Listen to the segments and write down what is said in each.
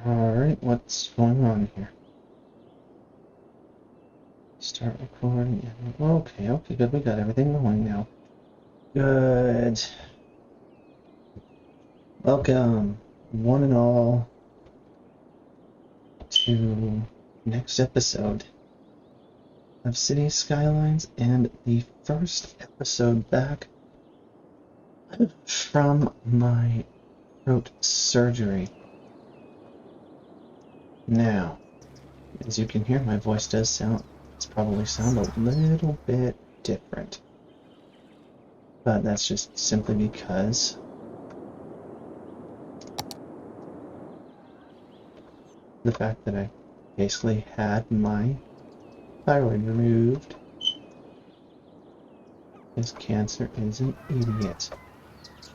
Alright, what's going on here? Start recording. Okay, good. We got everything going now. Good. Welcome, one and all, to next episode of City Skylines and the first episode back from my throat surgery. Now, as you can hear, my voice does probably sound a little bit different. But that's just simply because the fact that I basically had my thyroid removed. This cancer is an idiot.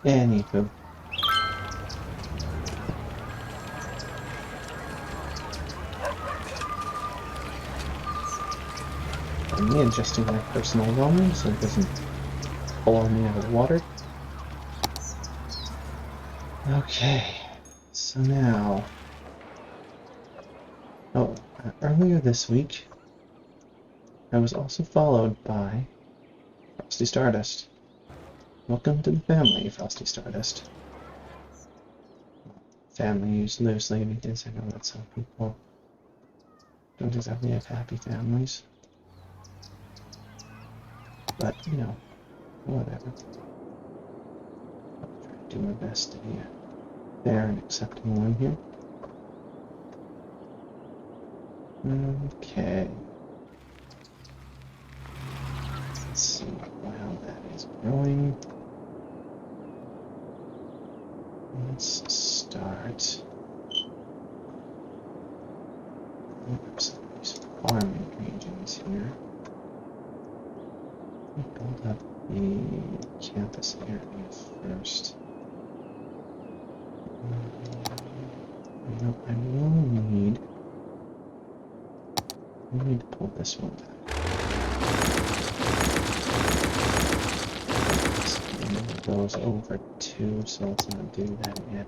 Anywho. And me adjusting my personal volume so it doesn't blow me out of the water. Okay, so now... earlier this week, I was also followed by Frosty Stardust. Welcome to the family, Frosty Stardust. Family used loosely because I know that some people don't exactly have happy families. But, you know, whatever. I'll try to do my best to be a fair and accepting one here. Okay. Let's see how that is going. Let's start. Some of these farming regions here. Build up the campus area first. I will need to pull this one back. It goes over 2, so let's not do that yet.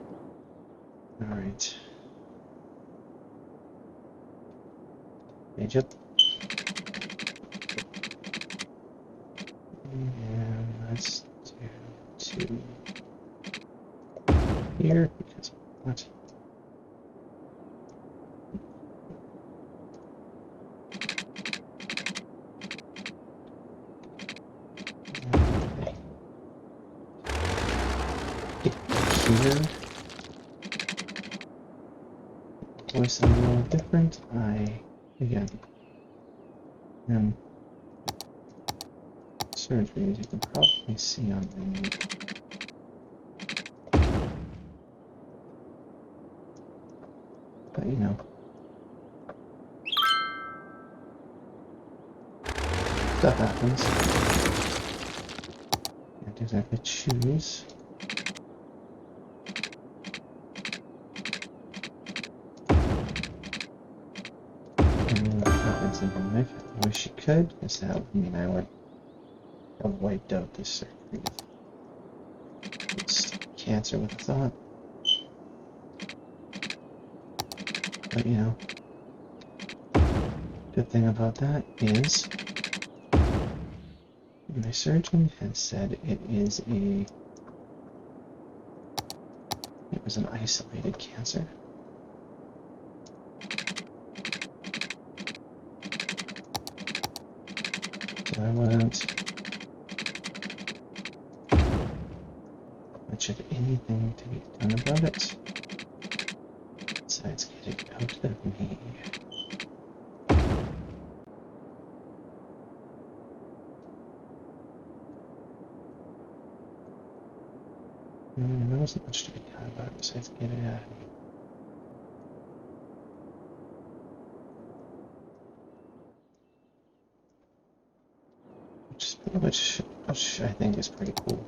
Alright. Page up. And let's do 2 here, because what? Here. Voice a little different. Again, am surgery, as you can probably see on the but you know, stuff happens. Can't exactly choose. I wish you could, because that would mean I would have wiped out this surgery. It's cancer with a thought. But you know, good thing about that is my surgeon has said it was an isolated cancer. So I wouldn't much of anything to be done about it, besides get it out of me. There wasn't much to be done about it besides get it out of me. Which I think is pretty cool.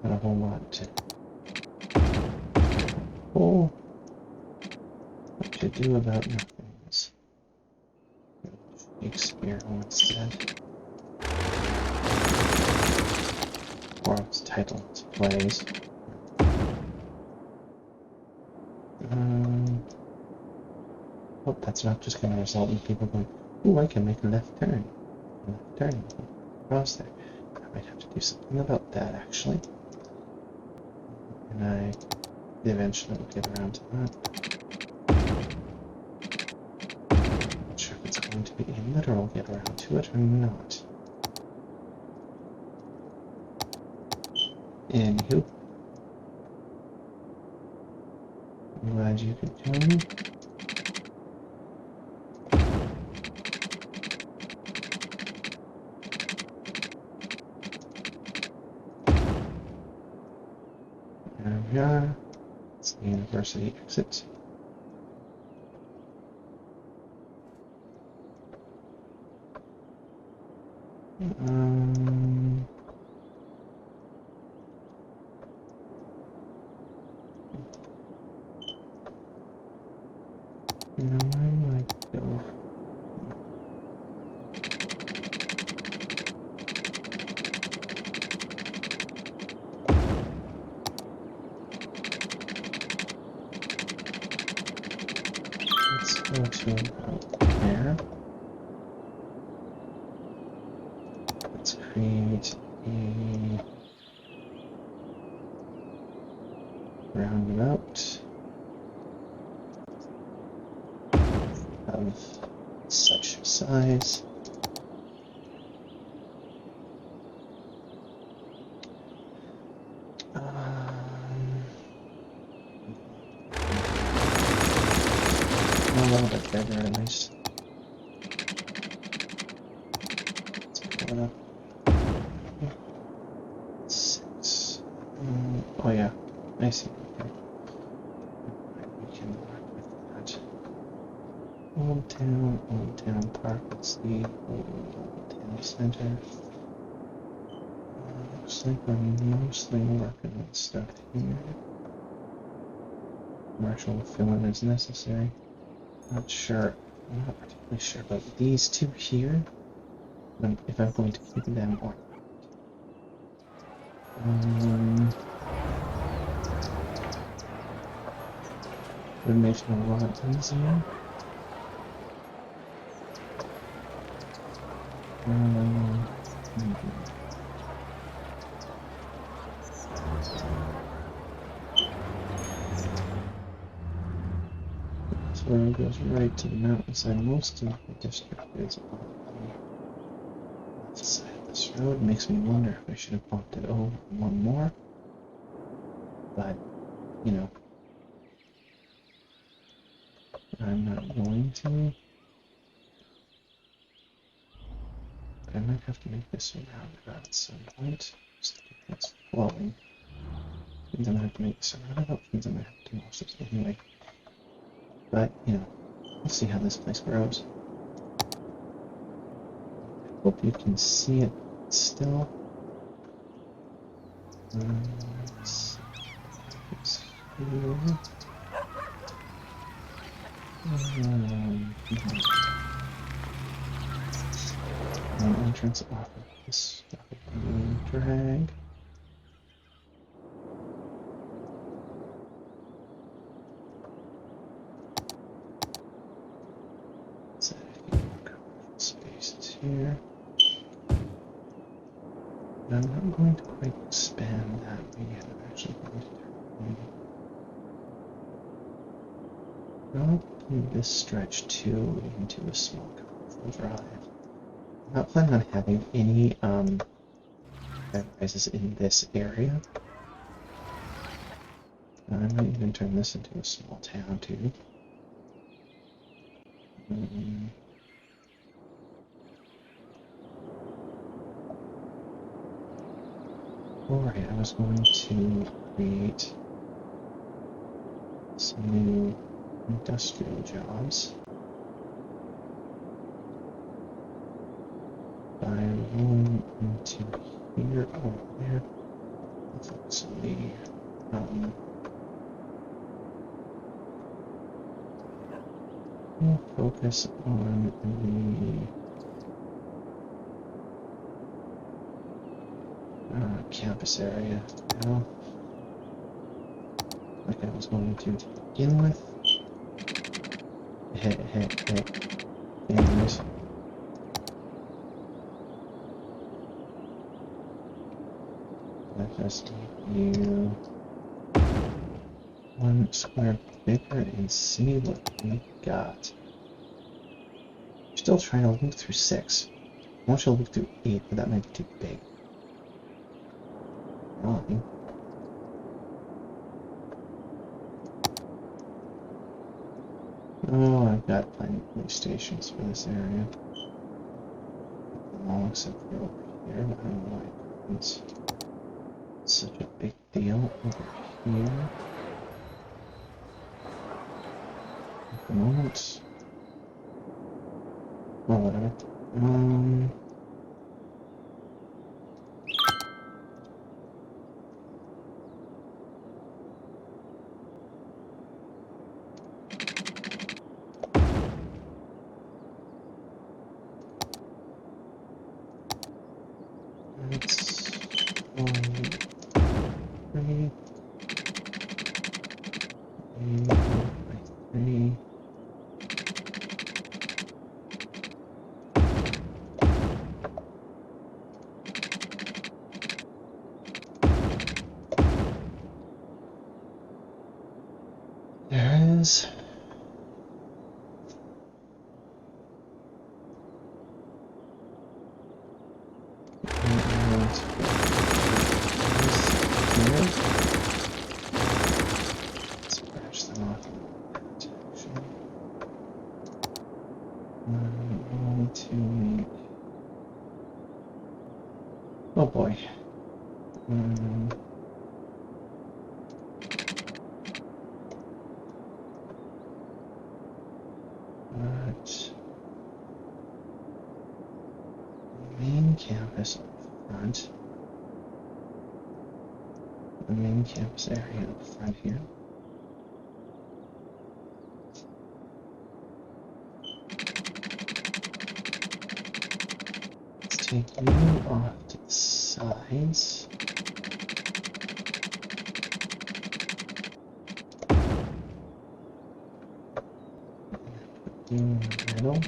Not a whole lot to what to do about nothing, as Shakespeare once said. Or its title, its plays. hope that's not just going to result in people going, ooh, I can make a left turn. Left turn. Across there. I might have to do something about that, actually. And I eventually will get around to that. Not sure if it's going to be a literal get around to it or not. Anywho. I'm glad you could join me. There we are. It's the university exit. You know, I might go. Let's go to about there. Let's create a roundabout of such size. A little bit bigger at least. Let's pull it up. 6. Oh yeah, I see. Okay. We can work with that. Old Town Park. Let's see. Old Town Center. Looks like we're mostly working on stuff here. Commercial fill-in is necessary. Not sure. I'm not particularly sure about these two here. If I'm going to keep them or would make it a lot easier. This road goes right to the mountainside. Most of the district is on the left side of this road. Makes me wonder if I should have bumped it over one more. But, you know, I'm not going to. But I might have to make this a roundabout at some point. Just because it's flowing. Means I'm going to have to make this a roundabout. Means I'm going to have to do most of it anyway. But, you know, we'll see how this place grows. I hope you can see it still. Let's fix here. An entrance off of this drag. So spaces here. But I'm not going to quite expand that way yet. I'm actually going to probably this stretch too into a small commercial drive. I'm not planning on having any rises in this area. I might even turn this into a small town too. Alright, I was going to create some new industrial jobs by rolling into here. Oh, there. Let's actually we'll focus on the campus area now, like I was going to begin with. Hit. Anyways. That just make you one square bigger and see what we got. Still trying to loop through 6. I want you to loop through 8, but that might be too big. Wrong. Oh, I've got plenty of police stations for this area. All except for over here. I don't know why it's such a big deal over here. At the moment. Well, whatever. There is. Scratch them off. Need to make. Oh boy. But main campus up front. The main campus area up front here. Let's take you off to the sides. Put you in the middle.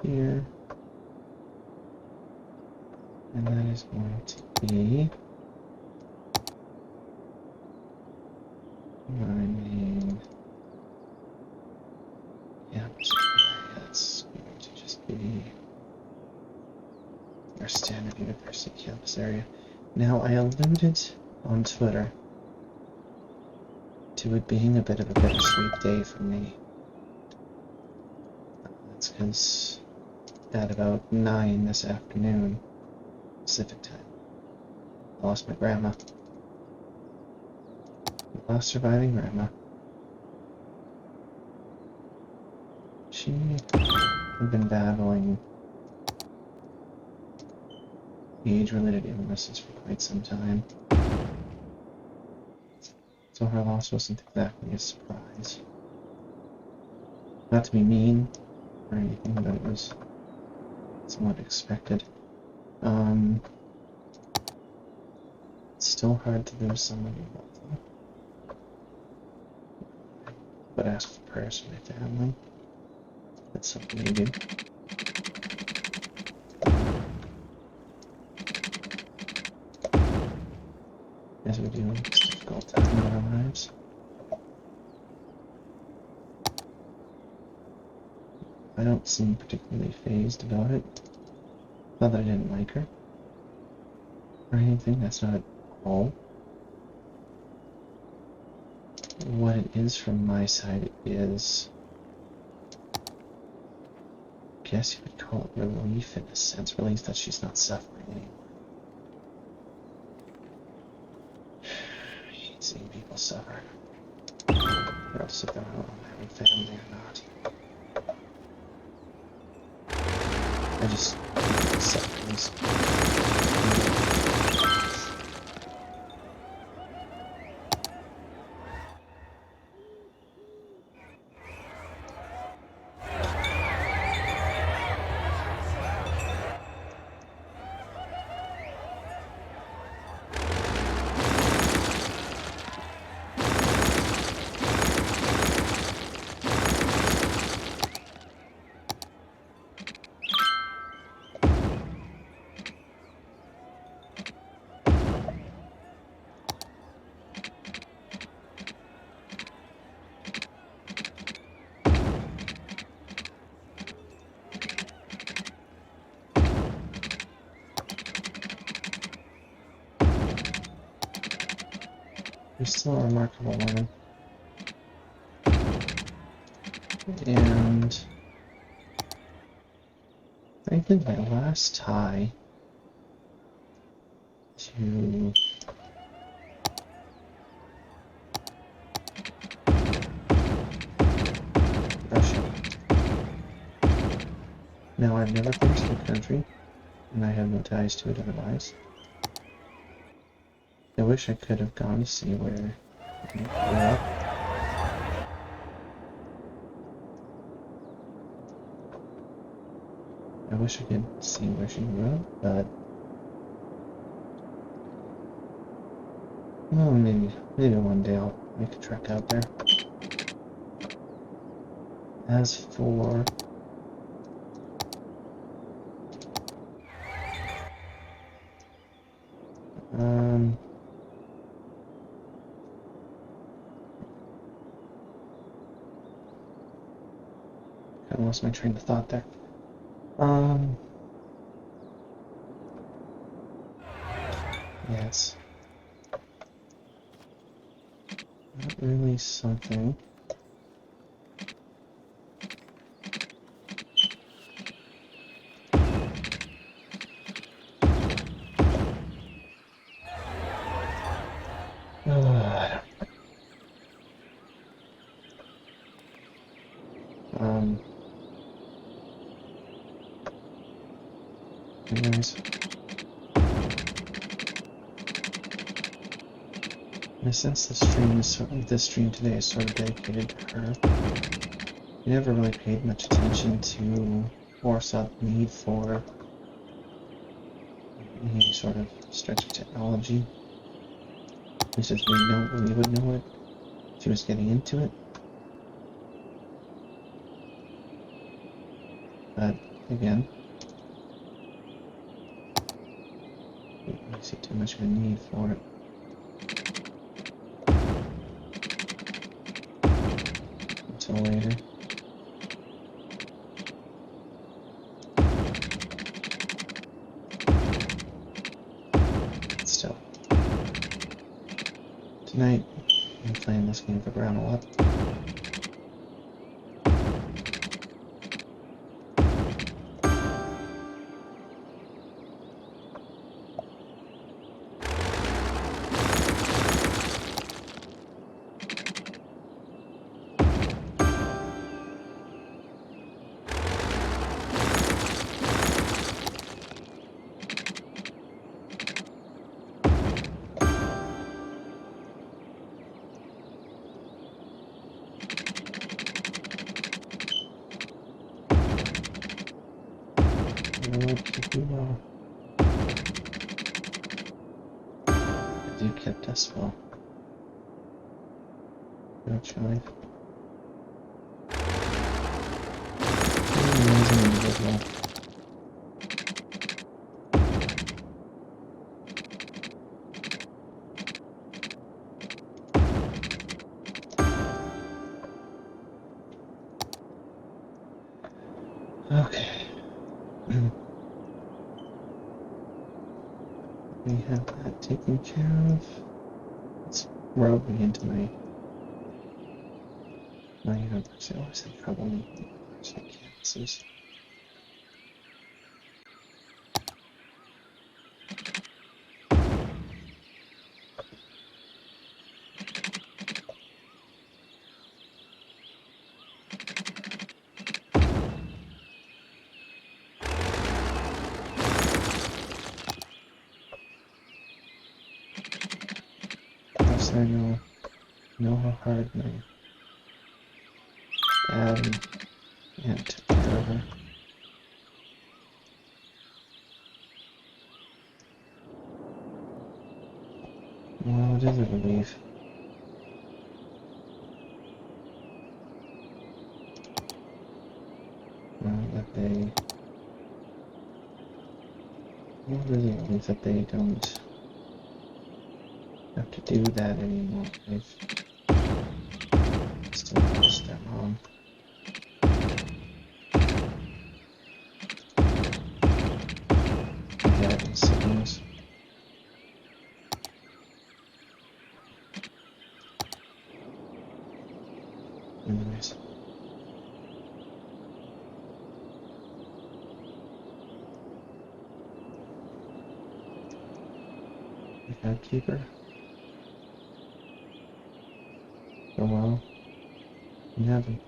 Here, and that is going to be my main campus area. It's going to just be our standard university campus area. Now, I alluded on Twitter to it being a bit of a bittersweet day for me. That's because at about 9 this afternoon, Pacific time, I lost my grandma. My last surviving grandma. She had been battling age-related illnesses for quite some time. So her loss wasn't exactly a surprise. Not to be mean or anything, but it was somewhat expected. It's still hard to lose someone you love, but ask for prayers for my family. That's something we do. As we deal with this difficult time in our lives. I don't seem particularly fazed about it. Not that I didn't like her or anything, that's not at all. What it is from my side is, I guess you would call it relief in a sense, relief that she's not suffering anymore. regardless if they're having family or not. I just accept things. You're still a remarkable woman. And I think my last tie to Russia. Now, I've never been to the country, and I have no ties to it otherwise. I wish I could have gone to see where I grew up. I wish I could see where she grew up, but well, maybe one day I'll make a trek out there. As for kind of lost my train of thought there. Yes. Not really something. Anyways. In a sense, this stream today is sort of dedicated to her. We never really paid much attention to Warsaw's need for any sort of stretch of technology. At least as we would know it. She was getting into it. But again, we don't see too much of a need for it. Until later. Still. Tonight, I'm playing this game for Groundle Up. I do kept us well. No choice. Amazing individual. Okay. We have that taken care of. Let's rogue me into my university. I always have trouble making university campuses. Yes, I know. I know how hard my dad and aunt took care of her. Well, it is a relief. That they... Well, it is a relief that they don't have to do that anymore. They've still lost their mom. My dad and siblings. Anyways. The housekeeper. For a while. In heaven.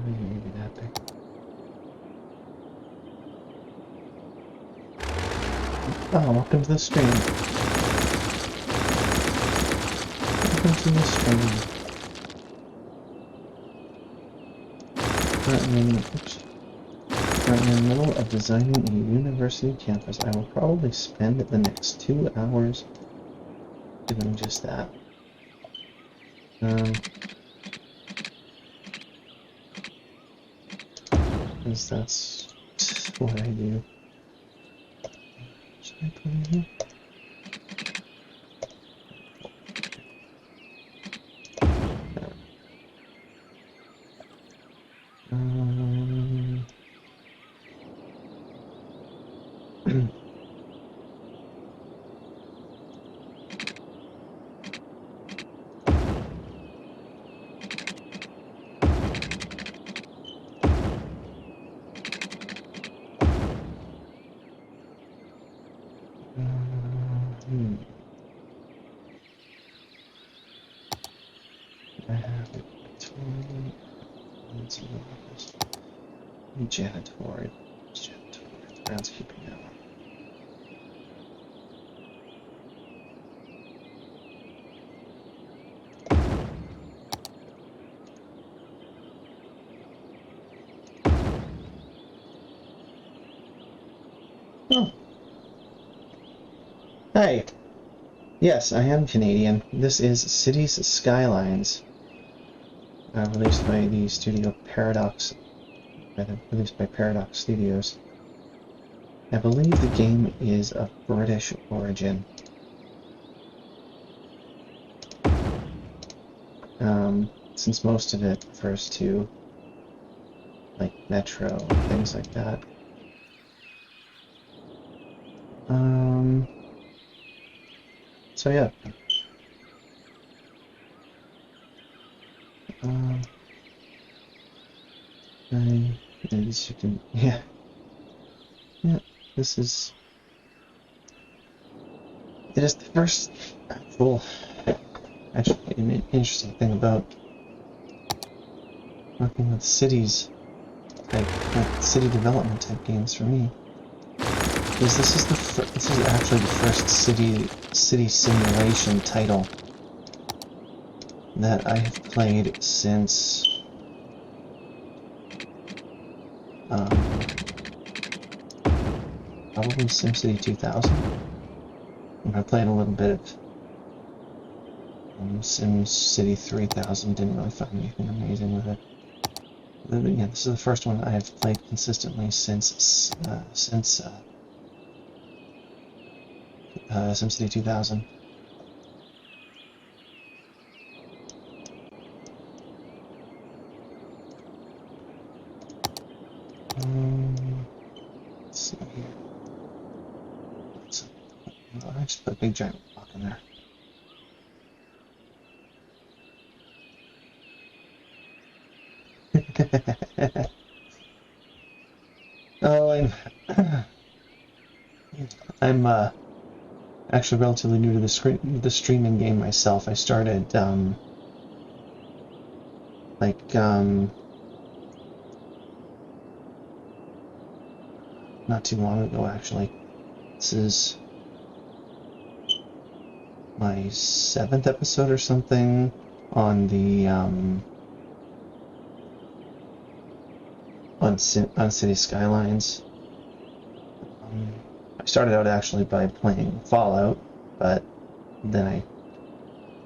Maybe that big. Oh, welcome to the stream. Welcome to the stream. Currently in the middle of designing a university campus. I will probably spend the next 2 hours doing just that. Because that's what I do. Should I put in here? I have a toilet. Let's see what this. Janitorial. Groundskeeping now. Oh, hi. Yes, I am Canadian. This is Cities Skylines, released by the studio Paradox, released by Paradox Studios. I believe the game is of British origin. Since most of it refers to like Metro and things like that. So yeah. As you can, yeah, this is, it is the first actually, an interesting thing about working with cities, like city development type games for me, is this is actually the first city simulation title that I have played since probably SimCity 2000. And I played a little bit of SimCity 3000. Didn't really find anything amazing with it. Yeah, this is the first one I have played consistently since SimCity 2000. Let's see here. I just put a big giant rock in there. Oh, I'm actually relatively new to the streaming game myself. I started not too long ago actually. This is my 7th episode or something on the on City Skylines. I started out actually by playing Fallout, but then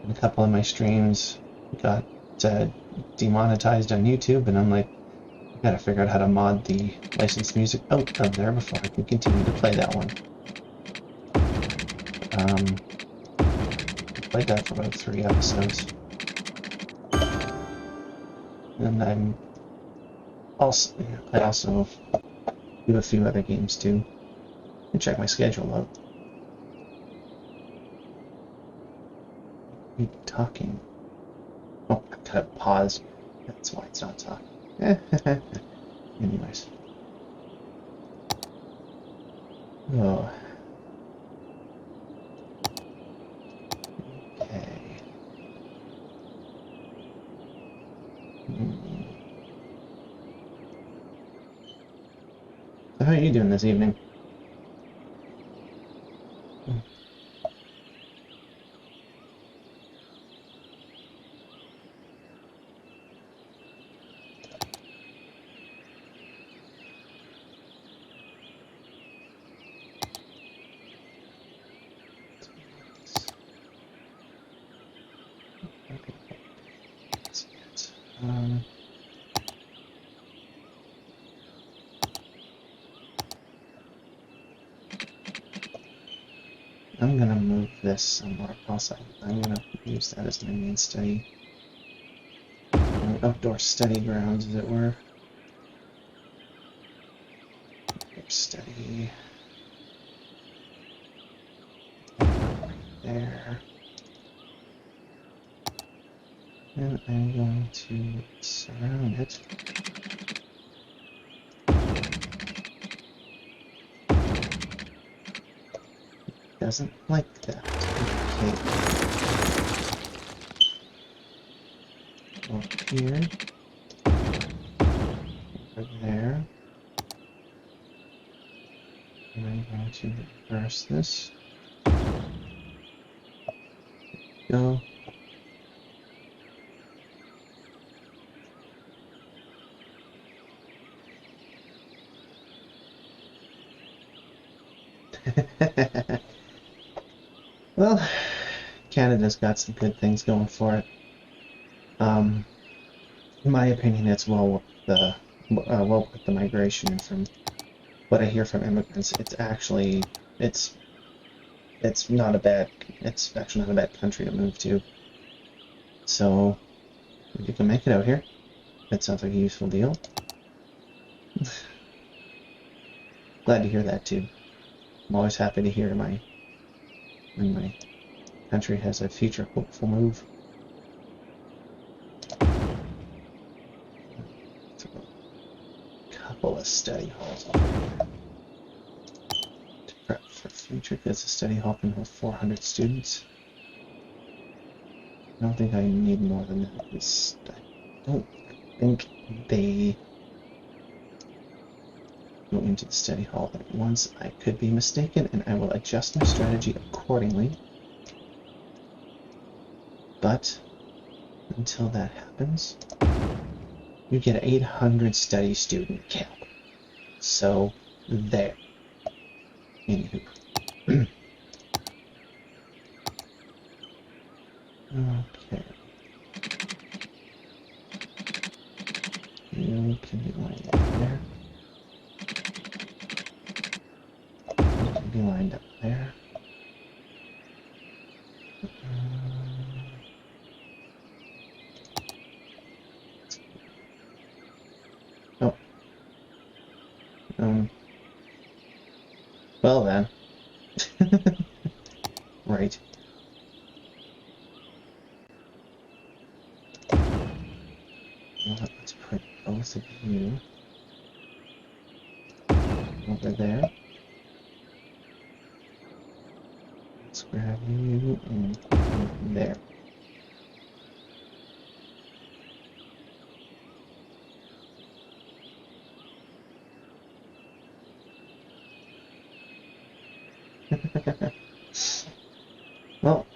in a couple of my streams got demonetized on YouTube, and I'm like, I gotta figure out how to mod the licensed music out of there before I can continue to play that one. I played that for about 3 episodes, and I also do a few other games too. And check my schedule out. Are you talking? Oh, I gotta pause. That's why it's not talking. Anyways. Oh. Okay. So how are you doing this evening? I'm gonna move this somewhere else. I'm gonna use that as my main study. My outdoor study grounds, as it were. Outdoor study. Right there. And I'm going to surround it. Doesn't like that. Okay. Up here. Over there. And I'm going to reverse this. Go. Well, Canada's got some good things going for it. In my opinion, it's well worth the migration, and from what I hear from immigrants, it's it's not a bad it's actually not a bad country to move to. So if you can make it out here, that sounds like a useful deal. Glad to hear that too. I'm always happy to hear when my country has a future hopeful move. Throw a couple of study halls over here to prep for future, because the study hall can hold 400 students. I don't think I need more than that, because I don't think they go into the study hall at once. I could be mistaken, and I will adjust my strategy accordingly. But until that happens, you get an 800 study student cap. So there. Anywho. Okay. You can be lined up there. You can be lined up there. Oh. Well then. Right. Well, let's put both of you over there. Let's grab you and there. Well,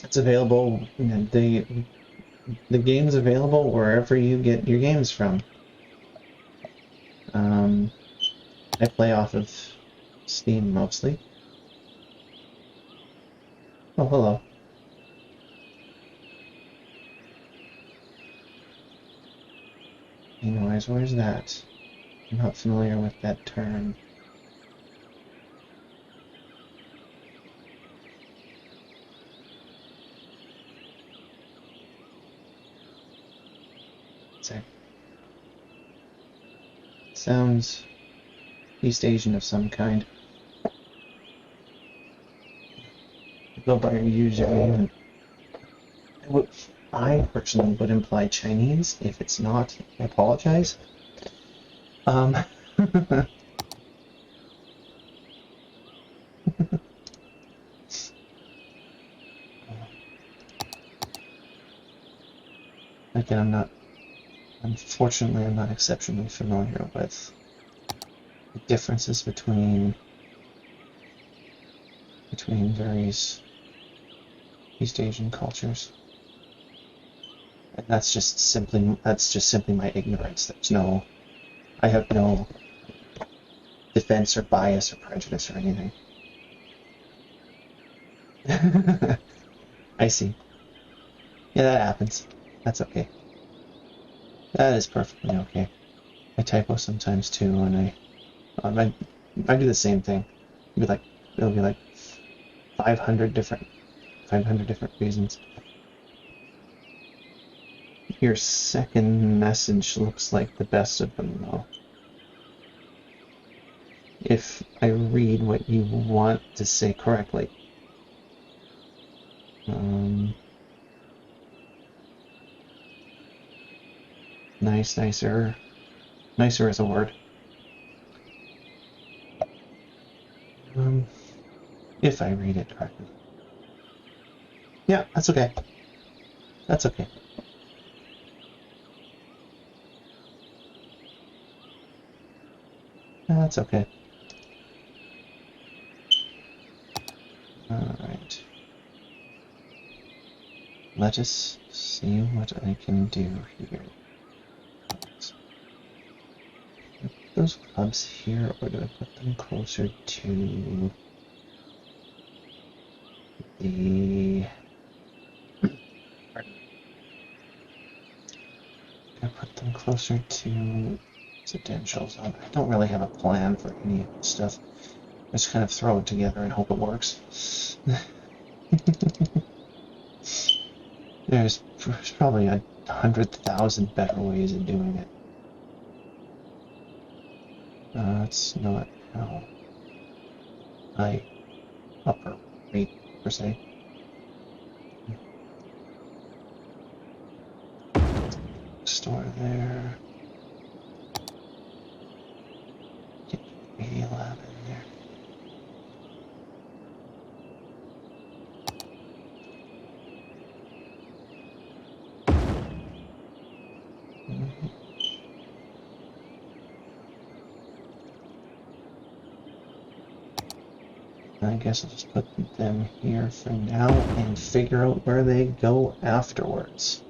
it's available. The game's available wherever you get your games from. I play off of Steam mostly. Oh, hello. Anyways, where's that? I'm not familiar with that term. Sounds East Asian of some kind. Go by your username. I personally would imply Chinese. If it's not, I apologize. Again, unfortunately, I'm not exceptionally familiar with the differences between various East Asian cultures. And that's just simply my ignorance. I have no defense or bias or prejudice or anything. I see. Yeah, that happens. That's okay. That is perfectly okay. I typo sometimes too, and I do the same thing. It'll be like 500 different reasons. Your second message looks like the best of them, though. If I read what you want to say correctly. Nicer. Nicer is a word. If I read it correctly. Yeah, that's okay. That's okay. That's okay. Alright. Let us see what I can do here. those clubs here, or do I put them closer to the... I put them closer to residential zone. I don't really have a plan for any of this stuff. I just kind of throw it together and hope it works. There's probably 100,000 better ways of doing it. That's not how I operate, per se. Store there. Get media lab in there. I guess I'll just put them here for now and figure out where they go afterwards.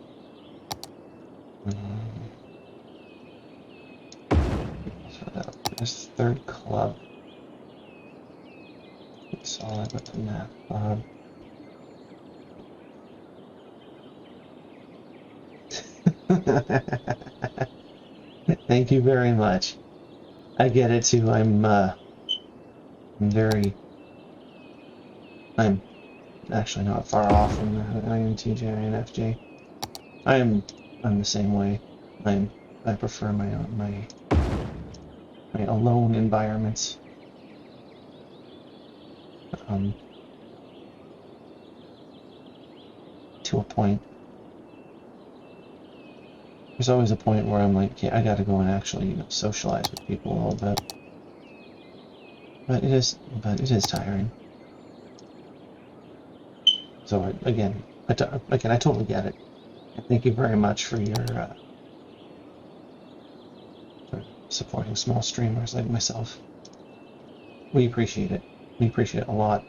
There's the third club. It's solid with the map club. Thank you very much. I get it too. I'm actually not far off from that. I am TJ and FJ. I'm the same way. I prefer my alone environments. To a point. There's always a point where I'm like, yeah, I gotta go and actually, socialize with people a little bit. But it is tiring. So again, I totally get it. And thank you very much for your for supporting small streamers like myself. We appreciate it. We appreciate it a lot.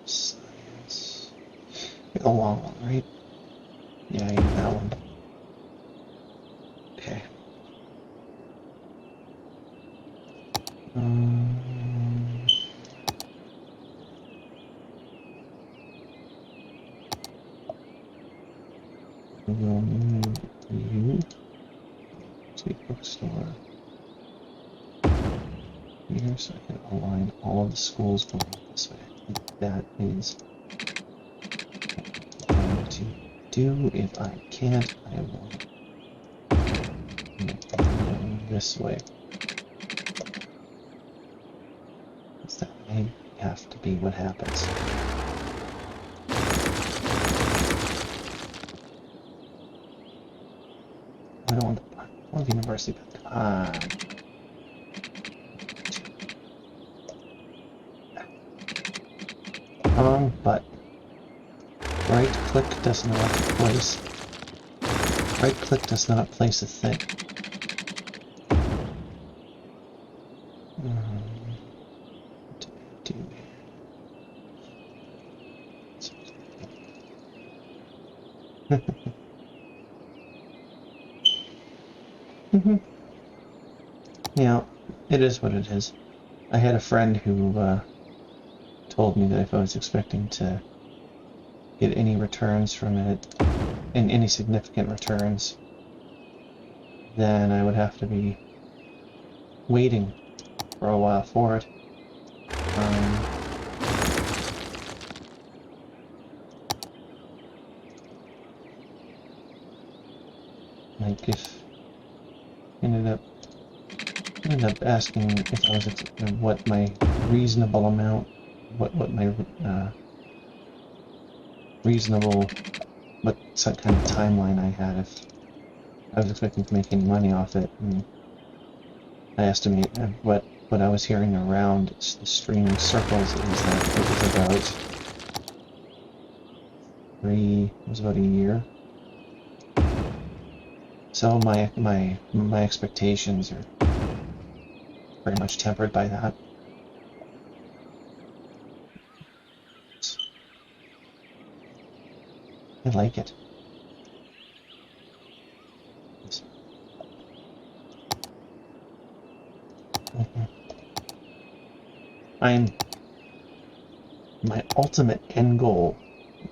Science. The long one, right? Yeah, that one. Okay. We'll move you to the bookstore here so I can align all of the schools going this way. I think that is what I'm going to do. If I can't, I will make them go this way. Because that may have to be what happens. I don't want the university, but but right click does not place. Right click does not place a thing. What do I do here? Yeah, it is what it is. I had a friend who told me that if I was expecting to get any returns from it, and any significant returns, then I would have to be waiting for a while for it. Like if ended up asking if I was what my reasonable amount, what my reasonable, what kind of timeline I had if I was expecting to make any money off it, and I estimate what I was hearing around the streaming circles is that it was about a year. So my expectations are very much tempered by that. I like it. My ultimate end goal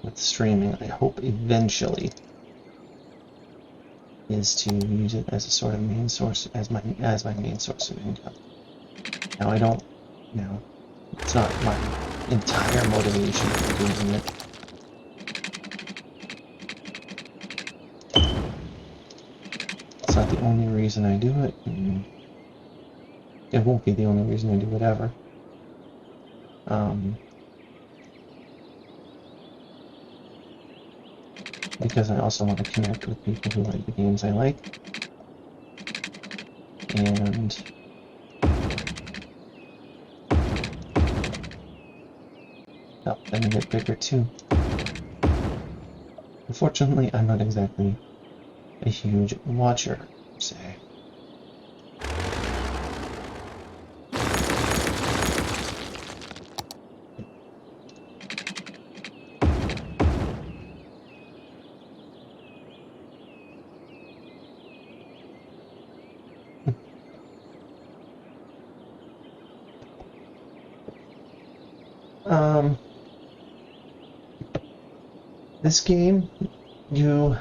with streaming, I hope eventually, is to use it as a sort of main source, as my main source of income. Now I don't, it's not my entire motivation for doing it. It's not the only reason I do it, and it won't be the only reason I do it ever. Because I also want to connect with people who like the games I like, and help them get bigger too. Unfortunately, I'm not exactly a huge watcher, per se. This game, you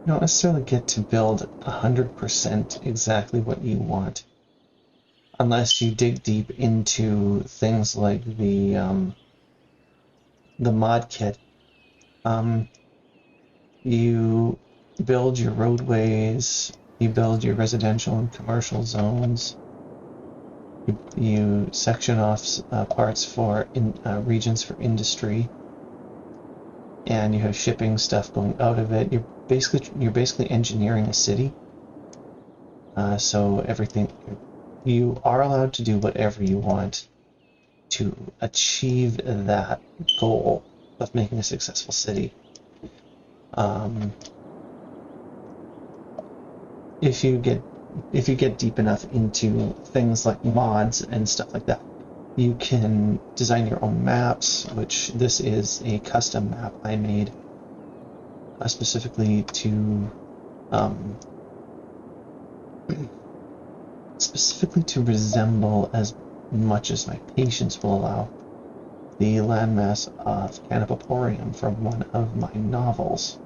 don't necessarily get to build 100% exactly what you want, unless you dig deep into things like the mod kit. You build your roadways, you build your residential and commercial zones. You section off parts for regions for industry, and you have shipping stuff going out of it. You're basically engineering a city. So everything, you are allowed to do whatever you want to achieve that goal of making a successful city. If you get deep enough into things like mods and stuff like that, you can design your own maps, which this is a custom map I made specifically to resemble, as much as my patience will allow, the landmass of Canopoporium from one of my novels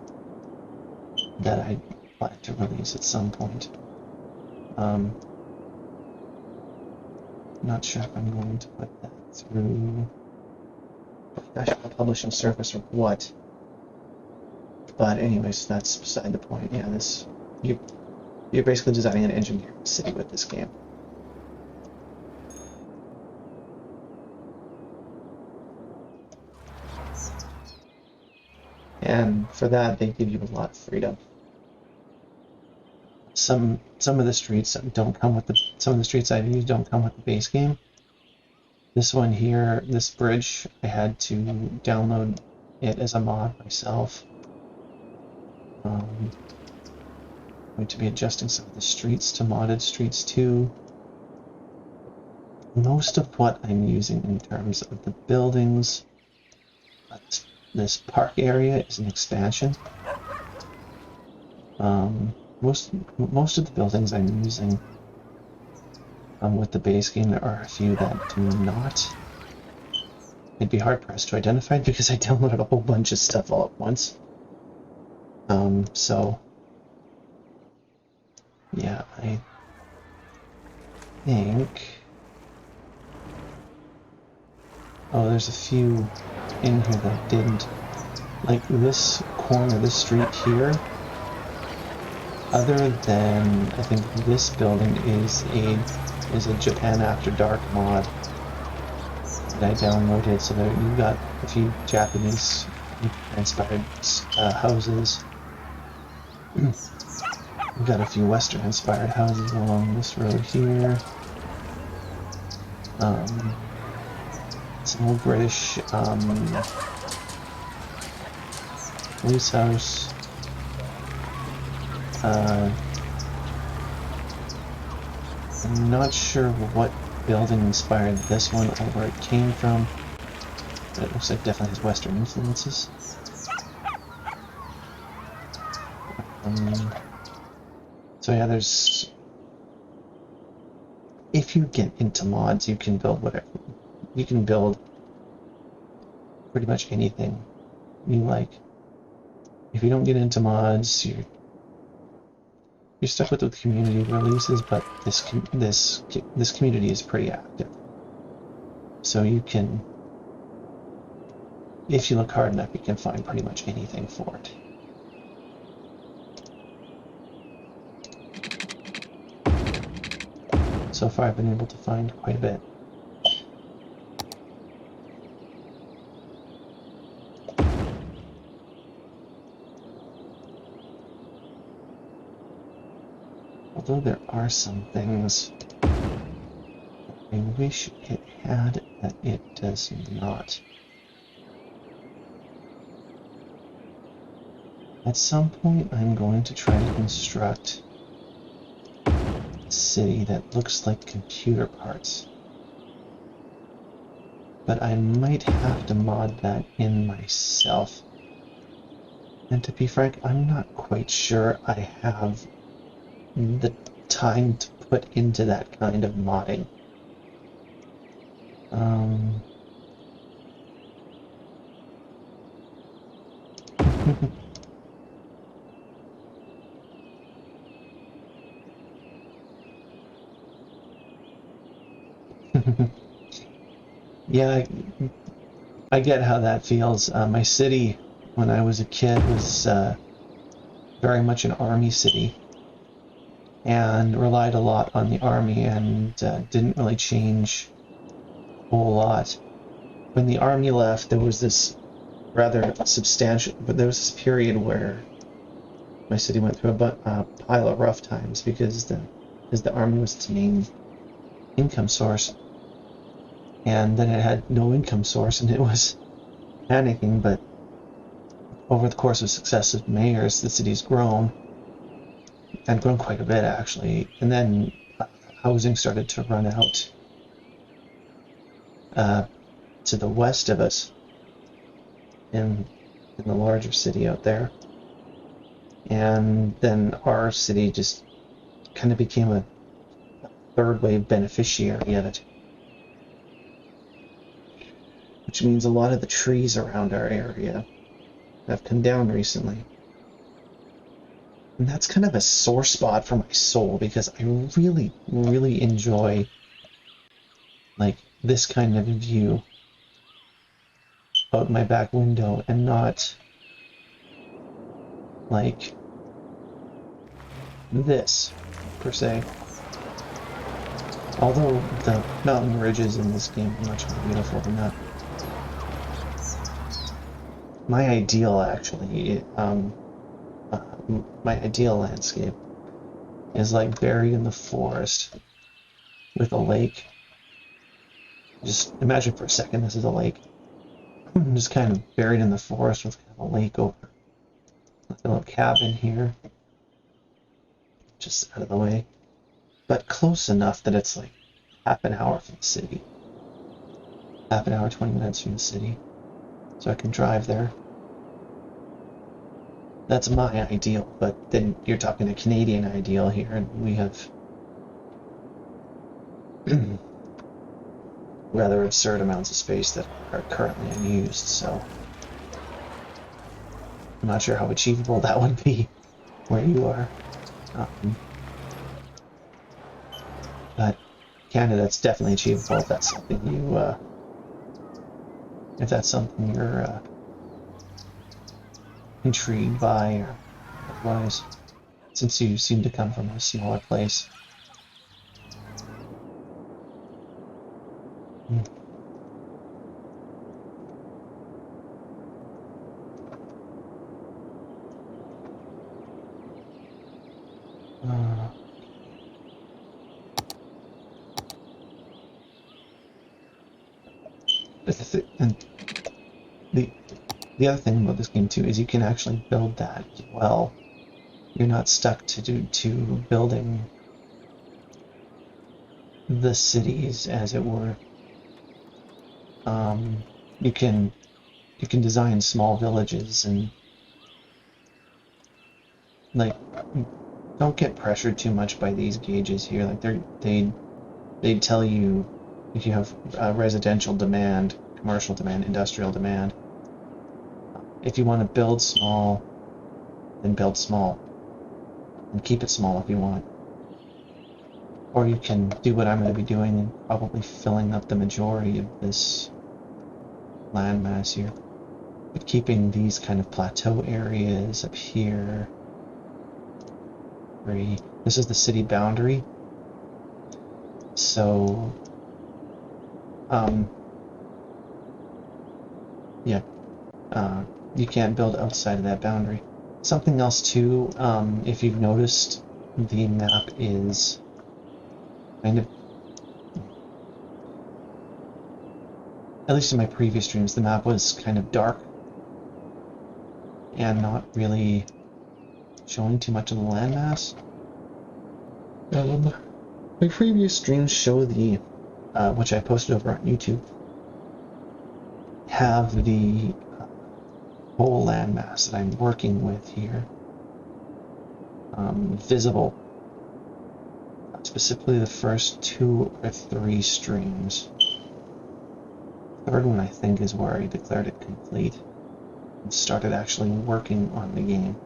that I plan to release at some point. Not sure if I'm going to put that through professional publishing service or what. But anyways, that's beside the point. Yeah, you're basically designing an engineering city with this game. And for that, they give you a lot of freedom. Some of the streets don't come with some of the streets I've used don't come with the base game. This one here, this bridge, I had to download it as a mod myself. I'm going to be adjusting some of the streets to modded streets too. Most of what I'm using in terms of the buildings, this park area is an expansion. Most of the buildings I'm using with the base game, there are a few that do not. It'd be hard pressed to identify because I downloaded a whole bunch of stuff all at once. So yeah, I think. Oh, there's a few in here that didn't. Like this corner, this street here. Other than, I think this building is a Japan After Dark mod that I downloaded, so that you got a few Japanese inspired houses. We've got a few Western inspired houses along this road here. Some old British police house. I'm not sure what building inspired this one or where it came from. but it looks like definitely has Western influences. So yeah, there's... If you get into mods, you can build whatever. You can build pretty much anything you like. If you don't get into mods, you're stuck with what the community releases, but this community is pretty active. So you can, if you look hard enough, you can find pretty much anything for it. So far I've been able to find quite a bit. Although there are some things I wish it had that it does not. At some point I'm going to try to construct a city that looks like computer parts. But I might have to mod that in myself. And to be frank, I'm not quite sure I have the time to put into that kind of modding. Yeah, I get how that feels. My city, when I was a kid, was very much an army city, and relied a lot on the army, and didn't really change a whole lot. When the army left, there was this rather substantial, but there was this period where my city went through a pile of rough times because the army was its main income source. And then it had no income source, and it was panicking, but over the course of successive mayors, the city's grown, and grown quite a bit, actually. And then housing started to run out to the west of us, in the larger city out there. And then our city just kind of became a third wave beneficiary of it. Which means a lot of the trees around our area have come down recently. And that's kind of a sore spot for my soul, because I really, really enjoy like this kind of view out my back window, and not like this per se. Although the mountain ridges in this game are much more beautiful than that. My ideal, actually, my ideal landscape is like buried in the forest with a lake. Just imagine for a second this is a lake. Just kind of buried in the forest with kind of a lake over. Like a little cabin here. Just out of the way. But close enough that it's like half an hour from the city. Half an hour, 20 minutes from the city. So I can drive there. That's my ideal, but then you're talking a Canadian ideal here, and we have rather absurd amounts of space that are currently unused, so I'm not sure how achievable that would be where you are. But Canada's definitely achievable if that's something you're intrigued by, or otherwise, since you seem to come from a smaller place. And the other thing about this game too is you can actually build that as well. You're not stuck to building the cities, as it were. you can design small villages and like don't get pressured too much by these gauges here. Like they tell you if you have residential demand, commercial demand, industrial demand. If you want to build small, then build small and keep it small if you want. Or you can do what I'm going to be doing and probably filling up the majority of this landmass here. But keeping these kind of plateau areas up here. This is the city boundary. So, yeah, you can't build outside of that boundary. Something else too, if you've noticed, the map is kind of, at least in my previous streams, the map was kind of dark and not really showing too much of the landmass. My previous streams show the, which I posted over on YouTube, have the whole landmass that I'm working with here visible. Specifically the first 2 or 3 streams. Third one I think is where I declared it complete and started actually working on the game.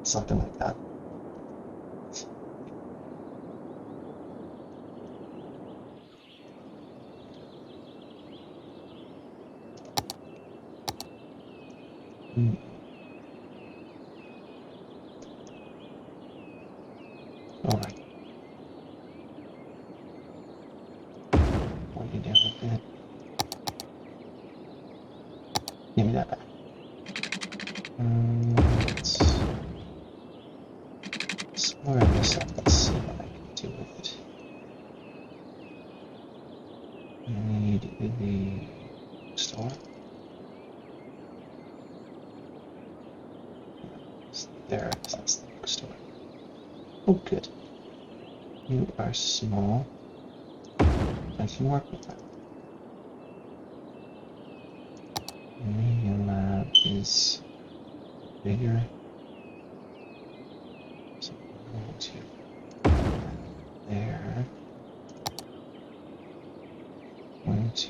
Something like that. All right. Point you down a bit. Give me that back. Let's explore this up and see what I can do with it. I need the store. There it is, that's the bookstore. Oh, good. You are small. I can work with that. The media lab is bigger. So I'm going to there. I'm going to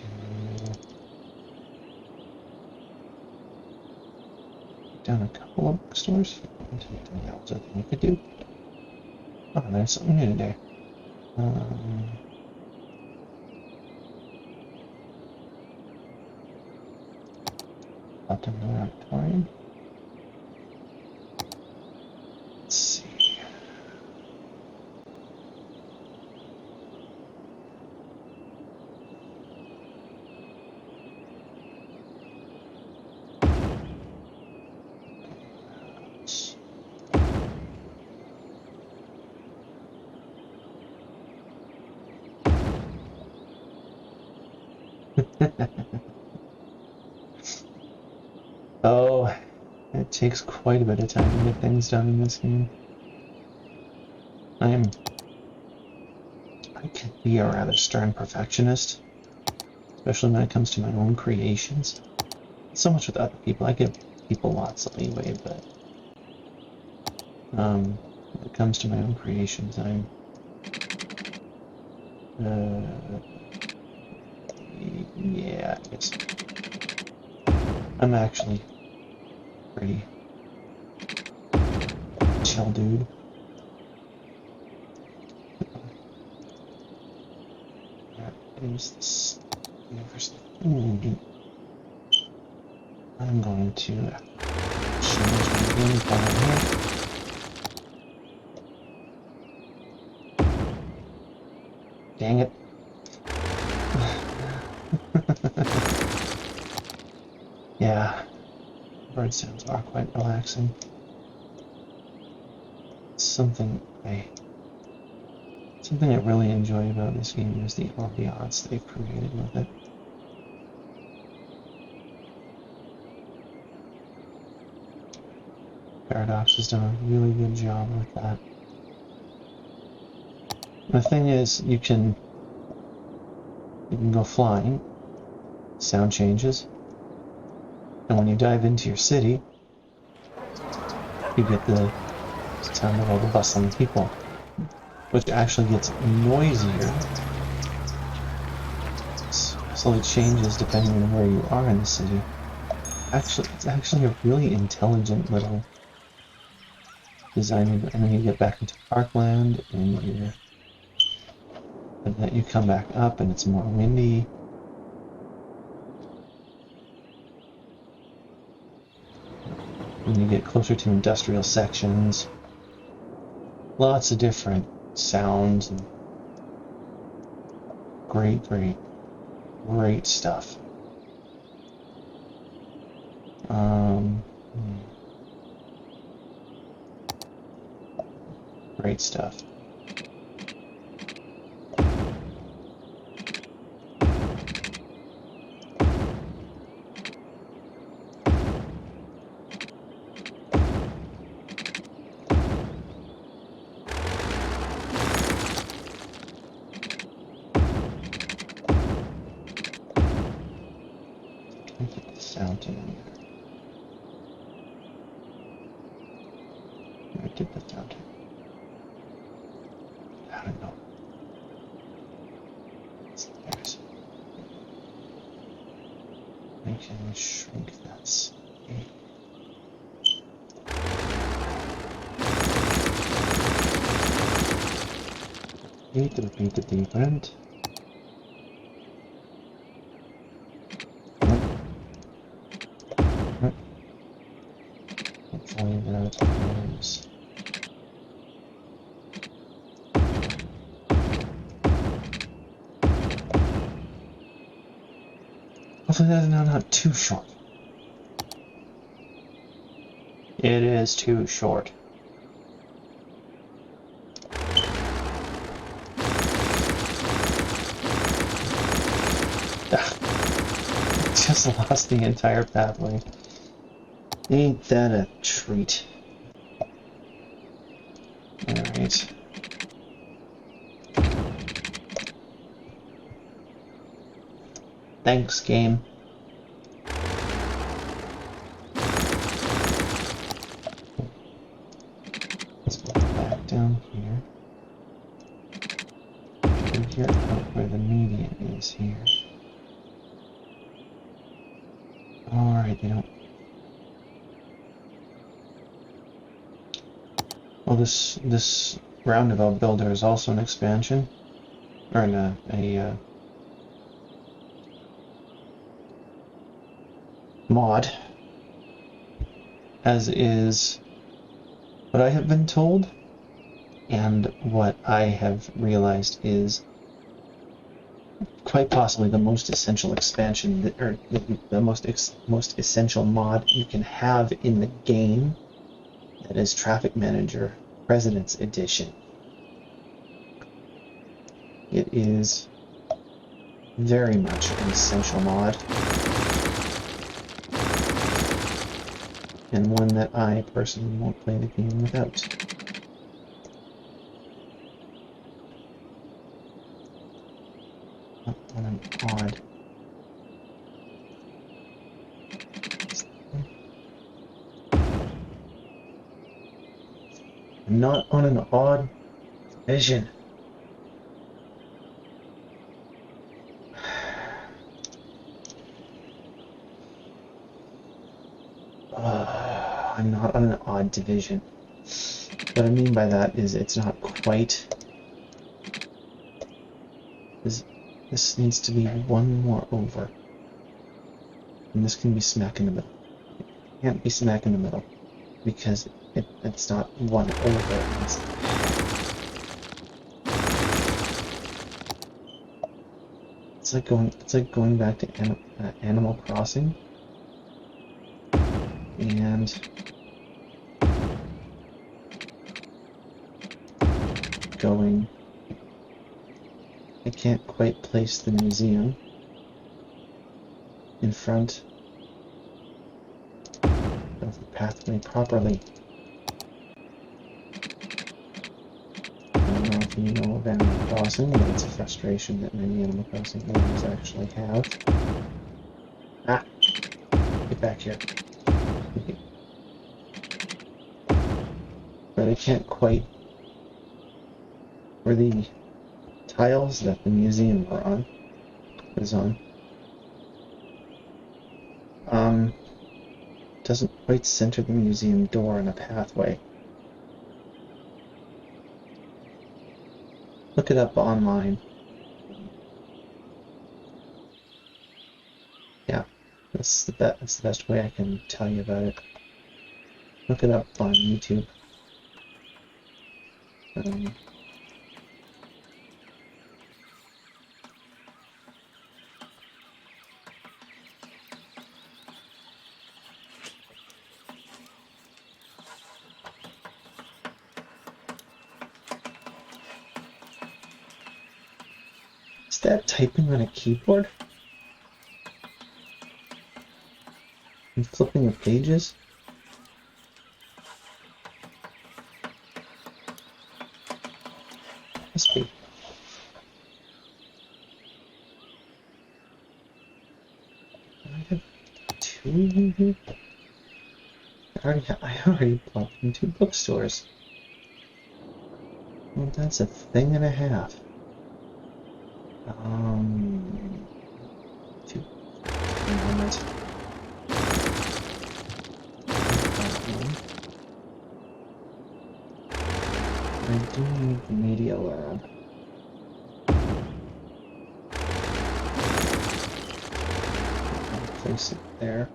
put down a couple of bookstores. That was a thing we could do. Oh, there's something new today. Up in the auditorium. Let's see. Oh, it takes quite a bit of time to get things done in this game. I can be a rather stern perfectionist, especially when it comes to my own creations. Not so much with other people. I give people lots of leeway, but when it comes to my own creations, yeah, I guess I'm actually pretty chill dude. That is this university. I'm going to change my game down here. Dang it. Yeah, bird sounds are quite relaxing. Something I really enjoy about this game is the ambiance they've created with it. Paradox has done a really good job with that. The thing is, you can You can go flying. Sound changes. And when you dive into your city, you get the sound of all the bustling people, which actually gets noisier. So it changes depending on where you are in the city. Actually, it's actually a really intelligent little design. And then you get back into Parkland, and then you come back up, and it's more windy. When you get closer to industrial sections, lots of different sounds and great stuff. Great stuff. Fountain in there. Where did the fountain? I don't know. There's. I can shrink this. Need to repeat the event. Hopefully that is. Hopefully that is not too short. It is too short. Just lost the entire pathway. Ain't that a treat? Alright. Thanks, game. Let's go back down here. Figure out where the median is here. Alright, they don't. Well, this roundabout builder is also an expansion, or a mod, as is what I have been told, and what I have realized is quite possibly the most essential expansion, or the most essential mod you can have in the game. That is Traffic Manager President's Edition. It is very much an essential mod, and one that I personally won't play the game without. On an odd. I'm not on an odd vision. I'm not on an odd division. What I mean by that is it's not quite. This needs to be one more over. And this can be smack in the middle. It can't be smack in the middle because it's not one over. It's like going back to Animal Crossing and going. I can't quite place the museum in front of the pathway properly. I don't know if you know of Animal Crossing, but it's a frustration that many Animal Crossing owners actually have. Ah! Get back here. But I can't quite... Where the tiles that the museum is on, doesn't quite center the museum door in a pathway. Look it up online. Yeah, that's the best way I can tell you about it. Look it up on YouTube. Is that typing on a keyboard? And flipping of pages? Must be. I have two. I already bought them 2 bookstores. Well, that's a thing and a half. 2 moments. I do need the media lab. I'll place it there.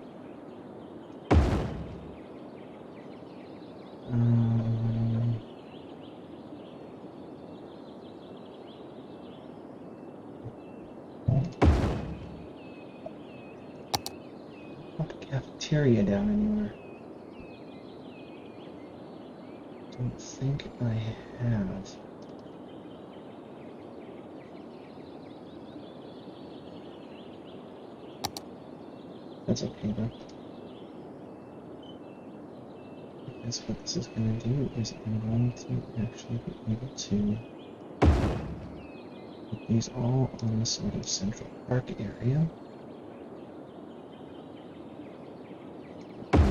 Not the cafeteria down anywhere. Don't think I have. That's okay though. Because what this is going to do is I'm going to actually be able to put these all on the sort of Central Park area.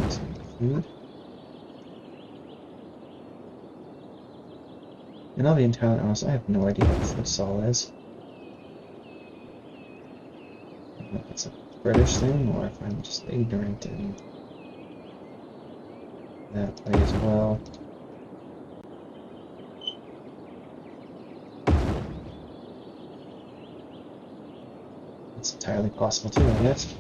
Some food. And I'll be entirely honest, I have no idea what futsal is. I don't know if it's a British thing or if I'm just ignorant in that way as well. It's entirely possible too, I guess.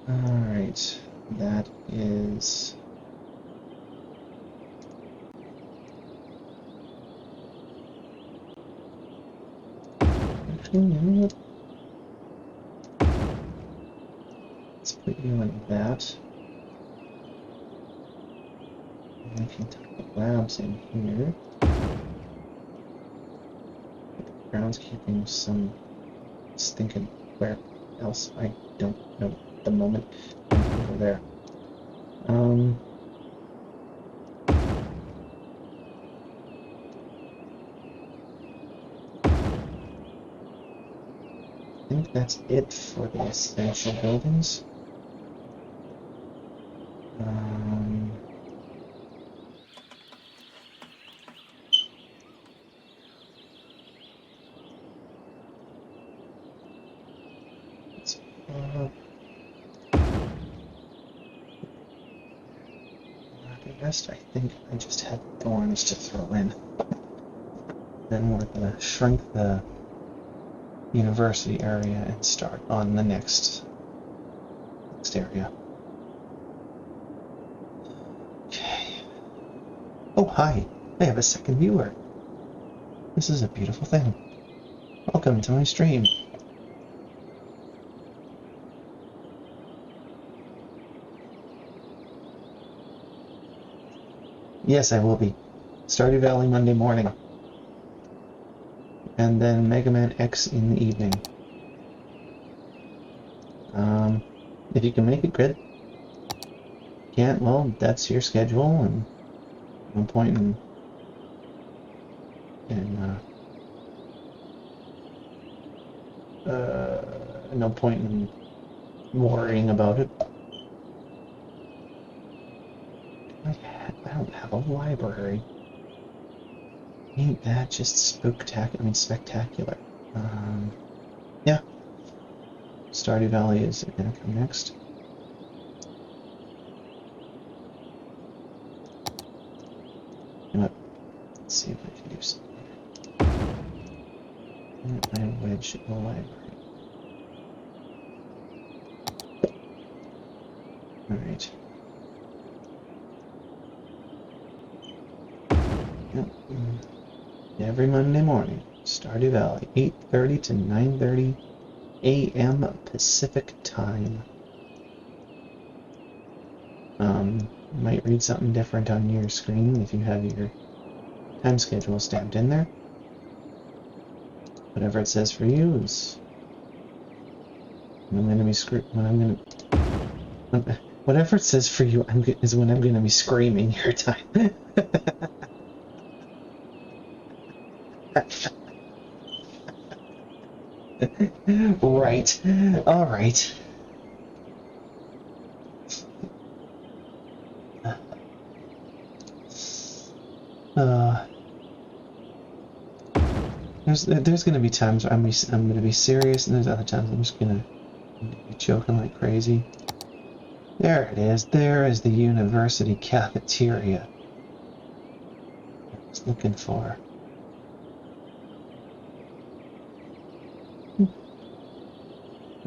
Alright, that is... Actually, you know what? Let's put you like that. And I can tuck the labs in here. The groundskeeping some stinking where else I don't know at the moment. I can go there. I think that's it for the essential buildings. The rest, I think I just had thorns to throw in. Then we're going to shrink the university area and start on the next area. Okay. Oh, hi. I have a second viewer. This is a beautiful thing. Welcome to my stream. Yes, I will be. Stardew Valley Monday morning. And then Mega Man X in the evening. If you can make it, good. Can't, well, that's your schedule, and no point no point in worrying about it. I don't have a library. Ain't that just spectacular? Yeah. Stardew Valley is gonna come next. You know what? Let's see if I can do something. I wedge the library. Alright. Yep. Every Monday morning, Stardew Valley, 8:30 to 9:30 a.m. Pacific time. Might read something different on your screen if you have your time schedule stamped in there. Whatever it says for you is when I'm gonna be whatever it says for you is when I'm gonna be screaming your time. Right. All right. There's gonna be times where I'm gonna be serious, and there's other times I'm just gonna be joking like crazy. There it is. There is the university cafeteria I was looking for.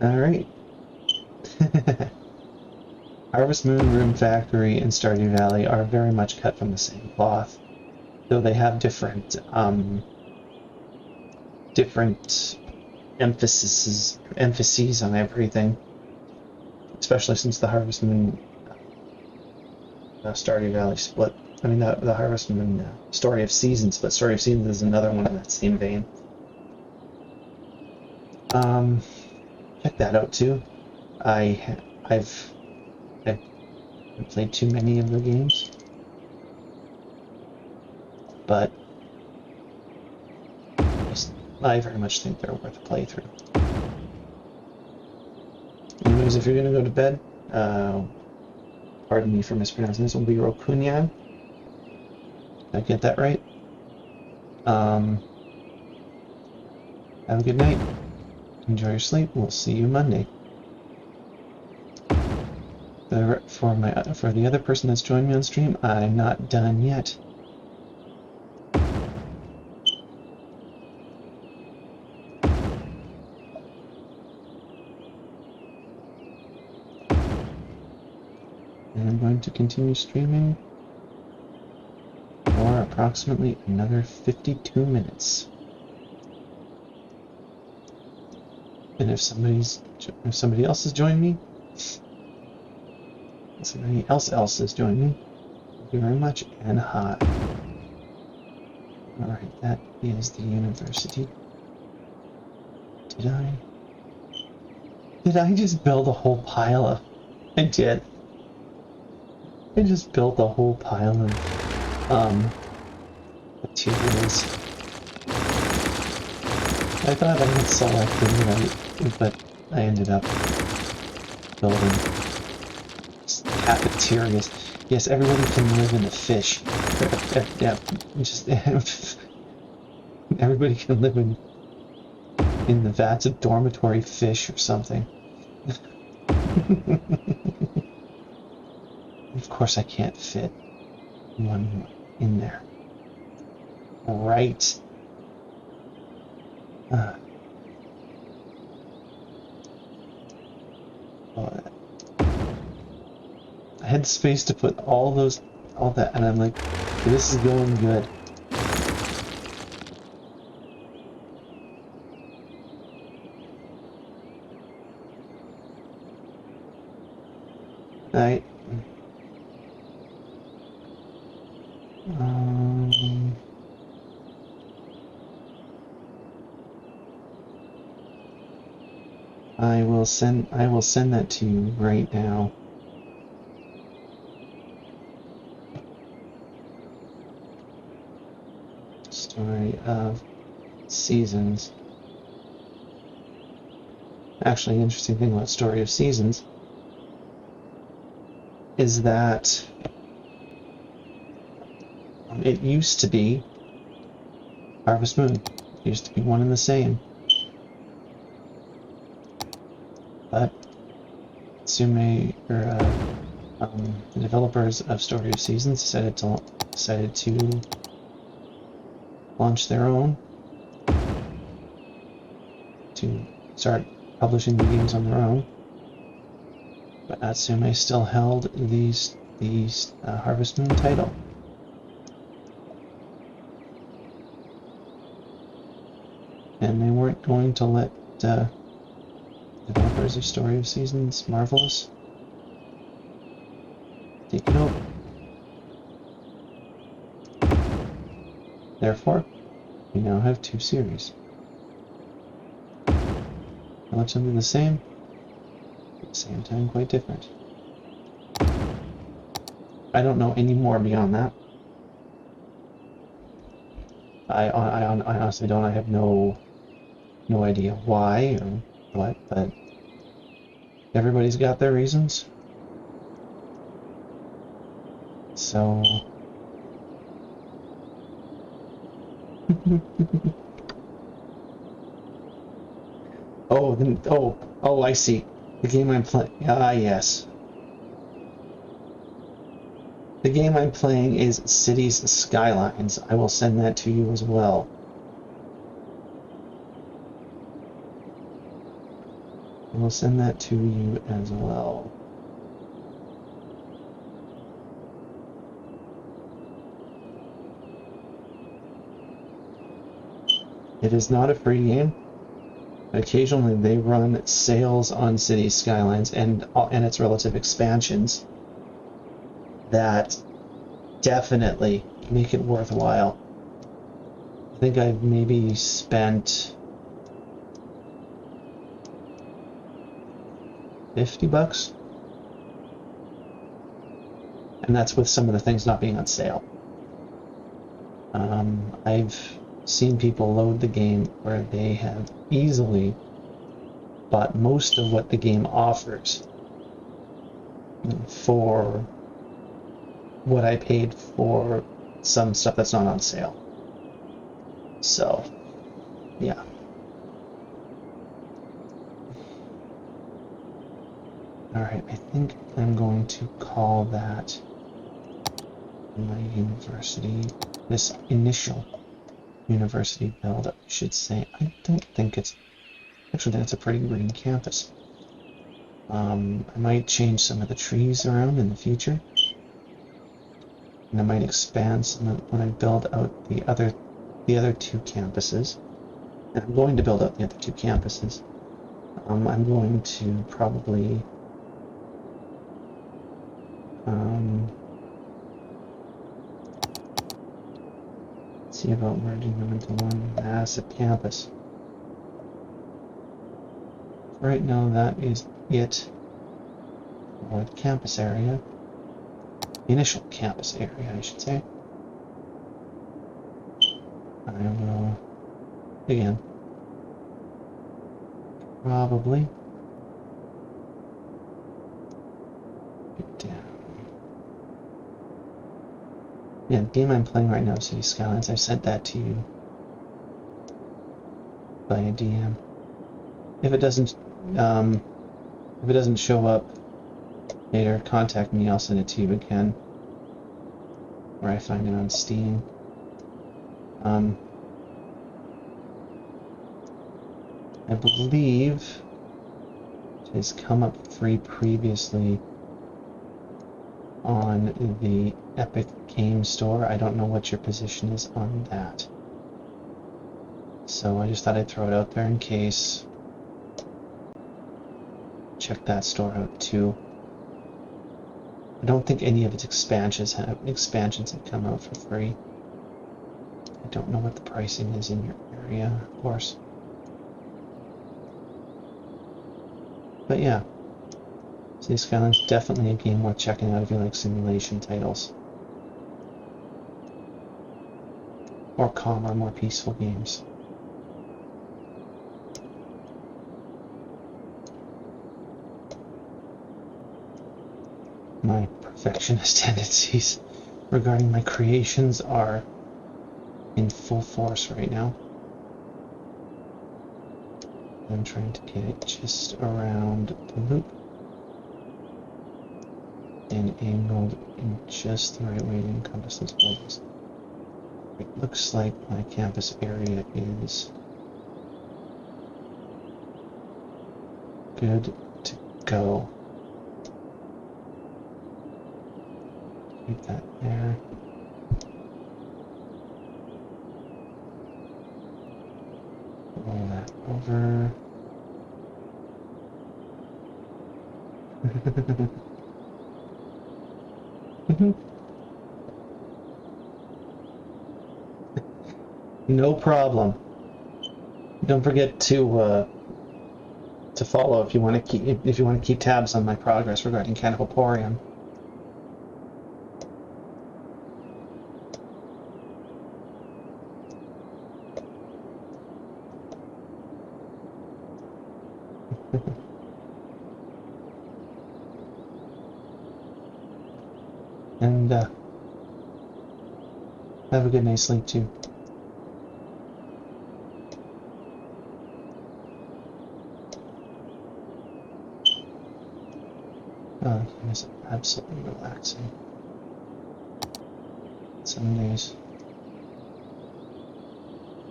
All right. Harvest Moon, Room Factory, and Stardew Valley are very much cut from the same cloth, though they have different emphases on everything. Especially since the Harvest Moon Stardew Valley split. I mean, the Harvest Moon Story of Seasons, but Story of Seasons is another one in that same vein. Check that out too. I've played too many of the games, but I very much think they're worth a playthrough. Anyways, if you're gonna go to bed, pardon me for mispronouncing this, will be Rokunyan. Did I get that right? Have a good night. Enjoy your sleep. We'll see you Monday. For the other person that's joined me on stream, I'm not done yet. And I'm going to continue streaming for approximately another 52 minutes. And if somebody else has joined me, somebody else has joined me, thank you very much, and hi. Alright, that is the university. Did I just build a whole pile of... I did. I just built a whole pile of, materials. I thought I had selected right, but I ended up building cafeterias. Yes, everybody can live in a fish. Yeah, just everybody can live in the vats of dormitory fish or something. Of course, I can't fit one in there. Right. I had space to put all that, and I'm like, this is going good. Alright. I will send that to you right now. Story of Seasons. Actually, the interesting thing about Story of Seasons is that it used to be Harvest Moon. It used to be one and the same. But the developers of Story of Seasons decided to launch their own, to start publishing the games on their own. But Natsume still held these Harvest Moon title. And they weren't going to let developers of Story of Seasons Marvelous take it over. Therefore, we now have two series. Relatively the same, at the same time quite different. I don't know any more beyond that. I honestly don't. I have no idea why or what, but everybody's got their reasons. So oh, I see. The game I'm playing. Ah, yes. The game I'm playing is Cities Skylines. I will send that to you as well. I will send that to you as well. It is not a free game. Occasionally they run sales on Cities Skylines and its relative expansions that definitely make it worthwhile. I think I've maybe spent $50, and that's with some of the things not being on sale. I've seen people load the game where they have easily bought most of what the game offers for what I paid for some stuff that's not on sale. So, yeah. Alright, I think I'm going to call that my university, this initial university build, I should say. I don't think it's, actually that's a pretty green campus. I might change some of the trees around in the future. And I might expand some of, when I build out the other two campuses. And I'm going to build out the other two campuses. I'm going to probably see about merging them into one massive campus. Right now, that is it for the campus area. The initial campus area, I should say. I will, again, probably get down. Yeah, the game I'm playing right now, City Skylines, I've sent that to you by a DM. If it doesn't show up later, contact me. I'll send it to you again, where I find it on Steam. I believe it has come up free previously on the Epic Game Store. I don't know what your position is on that. So I just thought I'd throw it out there in case. Check that store out too. I don't think any of its expansions have come out for free. I don't know what the pricing is in your area, of course. But yeah, City Skylines definitely a game worth checking out if you like simulation titles. Or calmer, more peaceful games. My perfectionist tendencies regarding my creations are in full force right now. I'm trying to get it just around the loop and angled in just the right way to encompass those buildings. It looks like my campus area is good to go. Keep that there. Roll that over. No problem. Don't forget to follow if you want to keep tabs on my progress regarding Canoporium. And have a good night's sleep too. Oh, it's absolutely relaxing. Some days.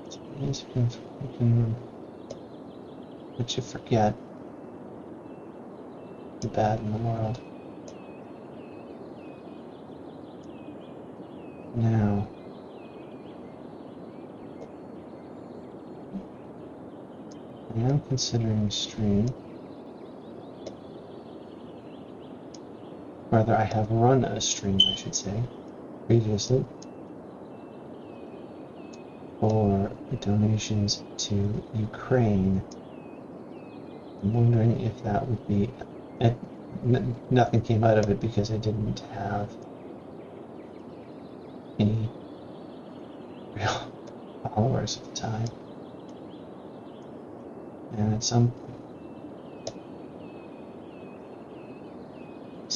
Some days you can let you forget the bad in the world. Now, I am considering a stream. Rather, I have run a stream, I should say, previously, for donations to Ukraine. I'm wondering if that would be... nothing came out of it because I didn't have any real followers at the time. And at some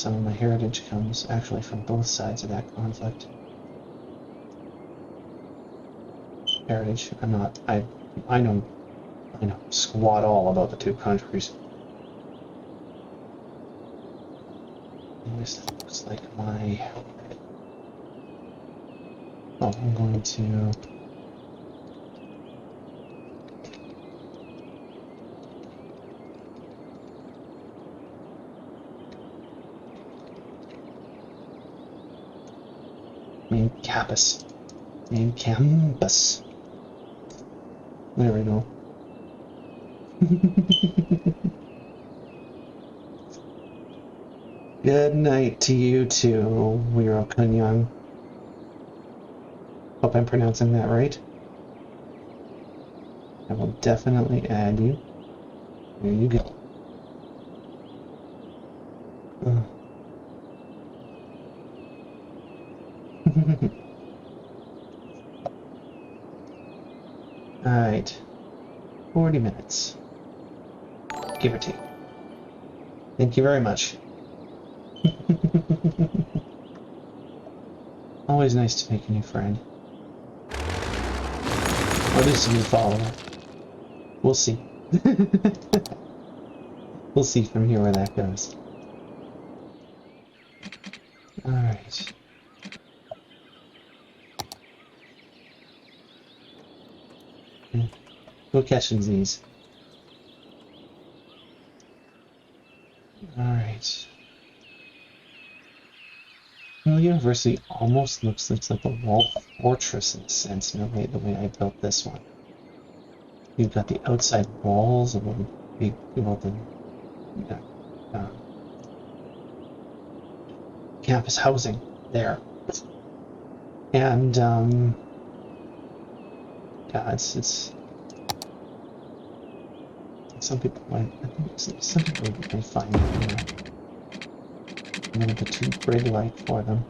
of my heritage comes actually from both sides of that conflict. Heritage, I know squat all about the two countries. At least that looks like my... Oh, I'm going to... Main campus. Main campus. There we go. Good night to you too, Wiro Kunyang. Hope I'm pronouncing that right. I will definitely add you. There you go. Alright. 40 minutes. Give or take. Thank you very much. Always nice to make a new friend. Or at least a new follower. We'll see. We'll see from here where that goes. Alright. Go catch some Z's. Alright. Well, University almost looks like a wall fortress in a sense, in a way, the way I built this one. You've got the outside walls of the big, campus housing there. And, yeah, it's some people might, I think some people may find it a little bit too grid-like for them.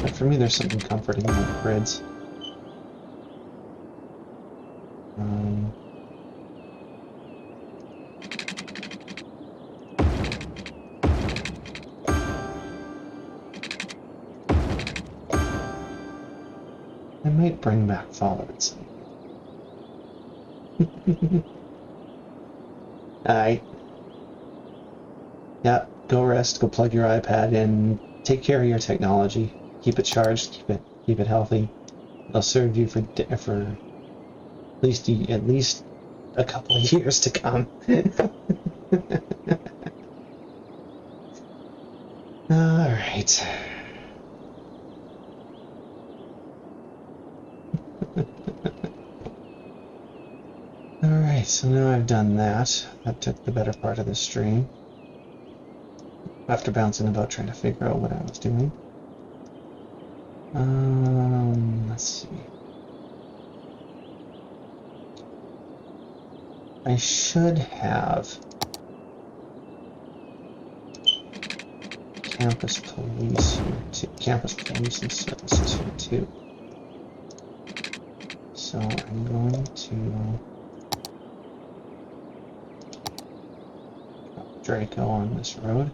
But for me, there's something comforting about grids. I might bring back Fallout at some point. Alright. Yeah, go rest, go plug your iPad in, take care of your technology, keep it charged, keep it healthy. It'll serve you for at least a couple of years to come. Alright. Alright, so now I've done that. That took the better part of the stream. After bouncing about trying to figure out what I was doing. Let's see. I should have campus police here too. Campus police and services here too. So I'm going to drop Draco on this road.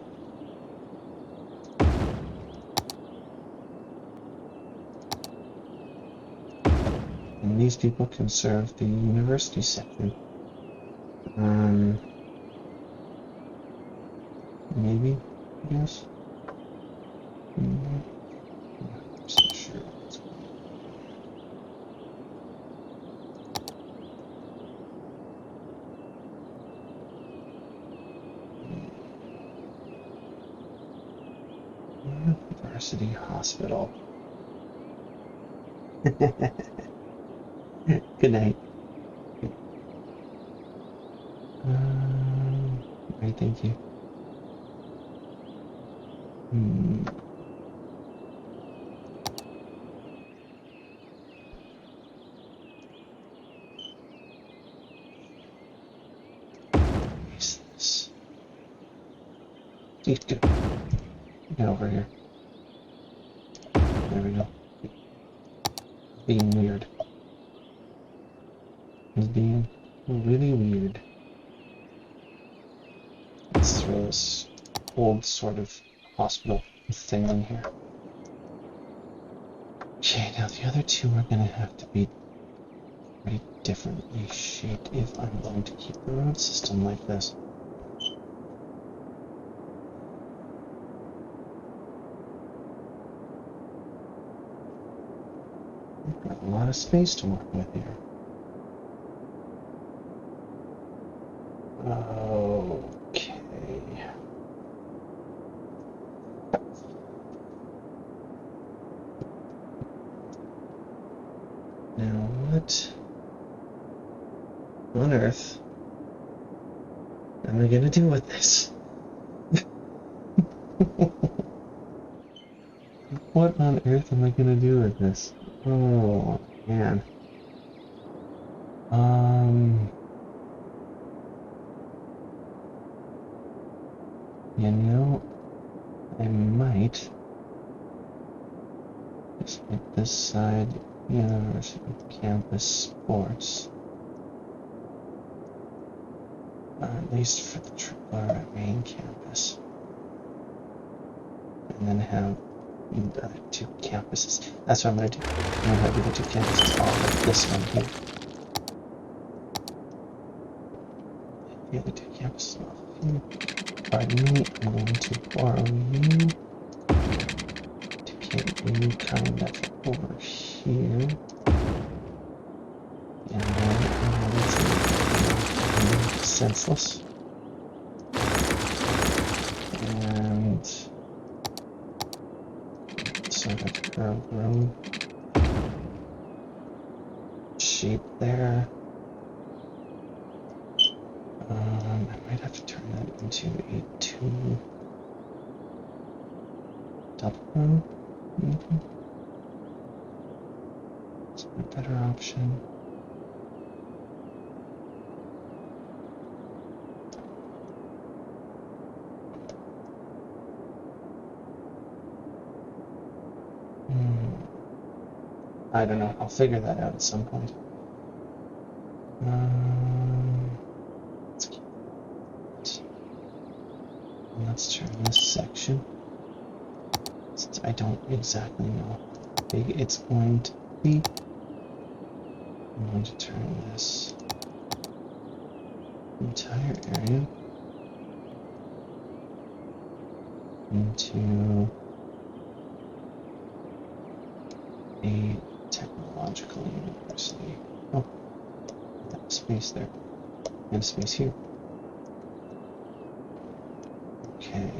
And these people can serve the university section. Maybe, I guess. I'm not sure what's going on. University Hospital. Good night. Right, thank you. What is this? Get over here. There we go. Being weird. It's being really weird. Let's throw this old sort of hospital thing in here. Okay, now the other two are gonna have to be pretty differently shaped if I'm going to keep the road system like this. We've got a lot of space to work with here. Okay. Now what on earth am I gonna do with this? What on earth am I gonna do with this? Oh man. You know, I might just make this side University Campus Sports. At least for the AAA main campus. And then have the other two campuses. That's what I'm going to do. I'm going to have the other two campuses off of this one here. The other two campuses off of here. Pardon me, I'm going to borrow you to get you kind of over here. And then I'm going to senseless. And sort of curved road shape there. I might have to turn that into a 2 double row, maybe. It's a better option. I don't know. I'll figure that out at some point. Let's keep it. And let's turn this section. Since I don't exactly know how big it's going to be, I'm going to turn this entire area into a technological university. Oh, that space there. And space here. Okay.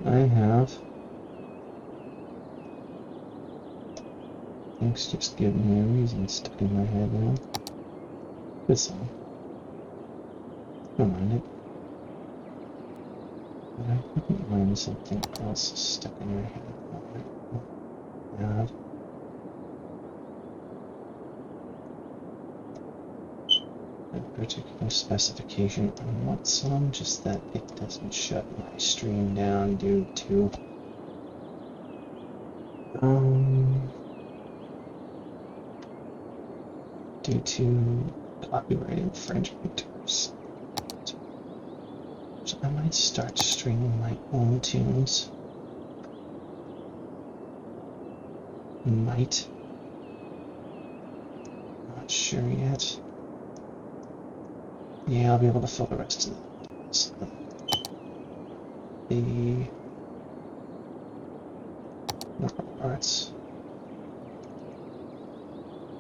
I have things just giving me a reason stuck in my head now. Good song. Don't mind it. But I wouldn't mind something else stuck in my head. Add a particular specification on what song, just that it doesn't shut my stream down due to copyright infringement. So I might start streaming my own tunes. Might. Not sure yet. Yeah, I'll be able to fill the rest of the parts.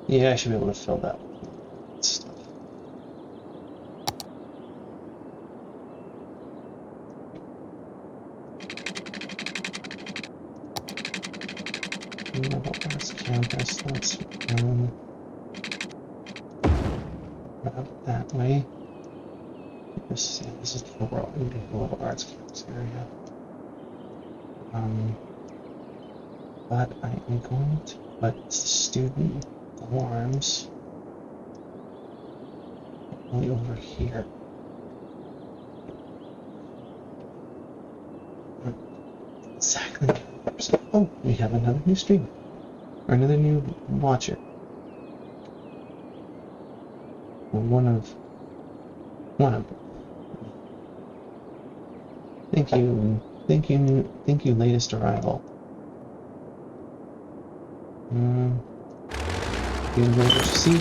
Yeah, I should be able to fill that stuff. Level Arts Campus, let's route that way. This is the overall Level Arts Campus area. But I am going to put the student dorms only over here. Exactly. Oh, we have another new streamer. Or another new watcher. Or one of them. Thank you, latest arrival. University.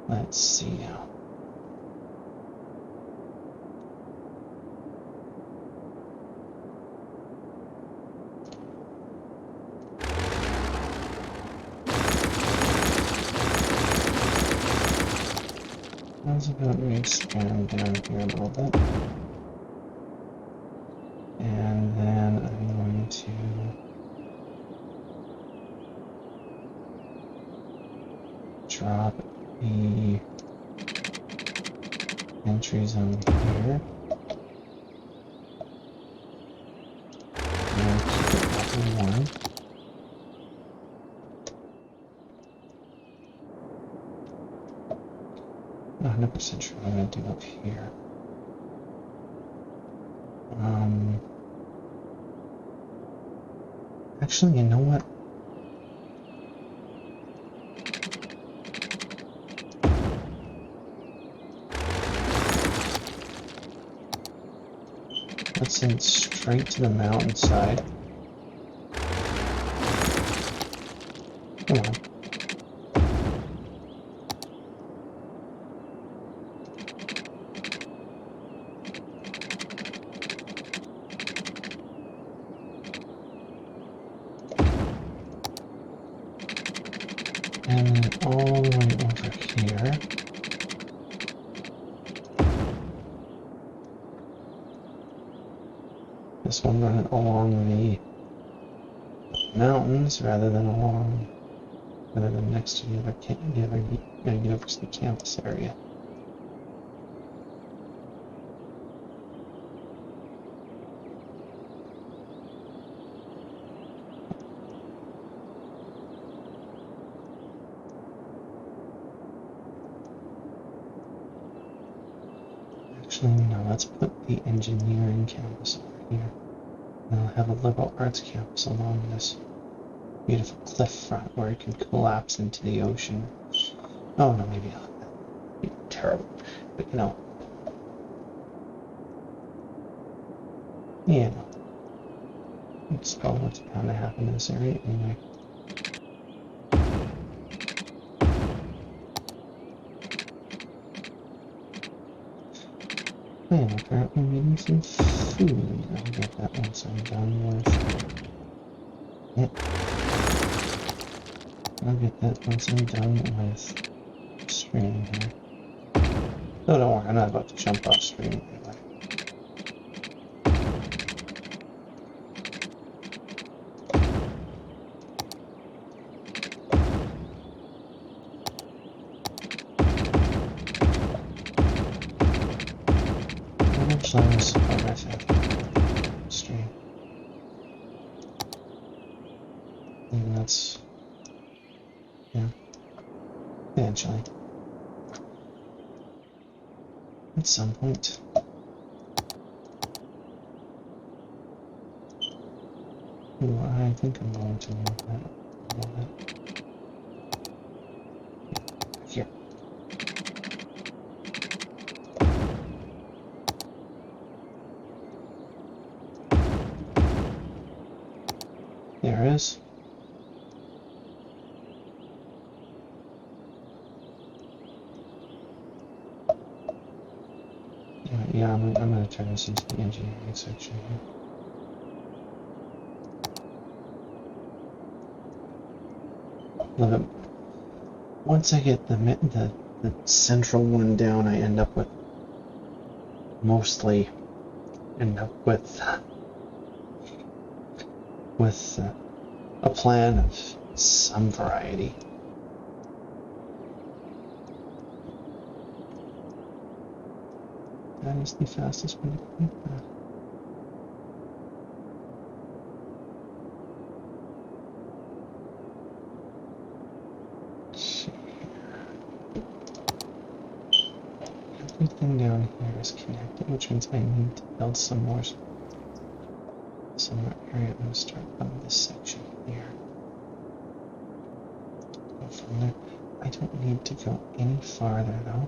Let's see now. How's about we expand down here a little bit? And then I'm going to drop the entry zone here. And keep it level 1. Not 100% sure what I'm going to do up here. Actually, you know what? Let's send straight to the mountainside. Come on. And then all the way over here. This one running along the mountains rather than next to the other university campus area. Actually, no, let's put the engineering campus over here. And I'll have a liberal arts campus along this beautiful cliff front where it can collapse into the ocean. Oh no, maybe I'll be terrible. But you know. Yeah, no. It's probably what's bound to happen in this area anyway. I am apparently needing some food. I'll get that once I'm done with it. I'll get that once I'm done with streaming here. Oh, don't worry, I'm not about to jump off stream anyway. Actually, I'm surprised I stream. And that's, yeah, eventually. At some point. Ooh, I think I'm going to move that a little bit. Here. There it is. Yeah, I'm going to turn this into the engineering section here. Love it. Once I get the central one down, I end up with a plan of some variety. That is the fastest way to complete that. Everything down here is connected, which means I need to build some more area. I'm going to start on this section here. Go from there. I don't need to go any farther though.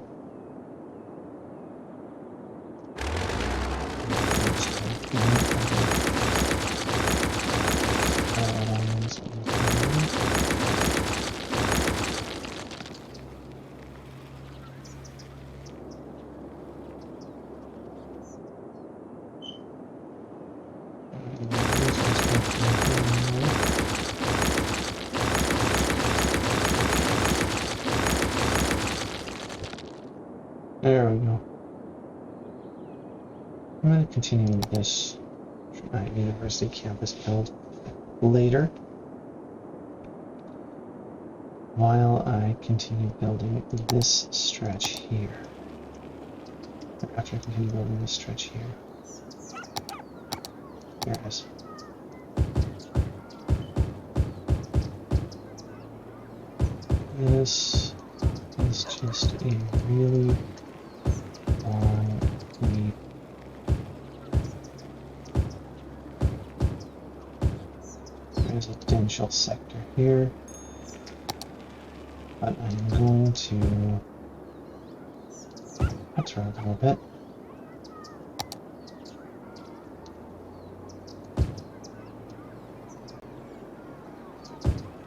There we go. I'm going to continue this university campus build later, while I continue building this stretch here. After I continue building this stretch here. There it is. This is just a really long lead. There's a potential sector here, but I'm going to alter it a little bit.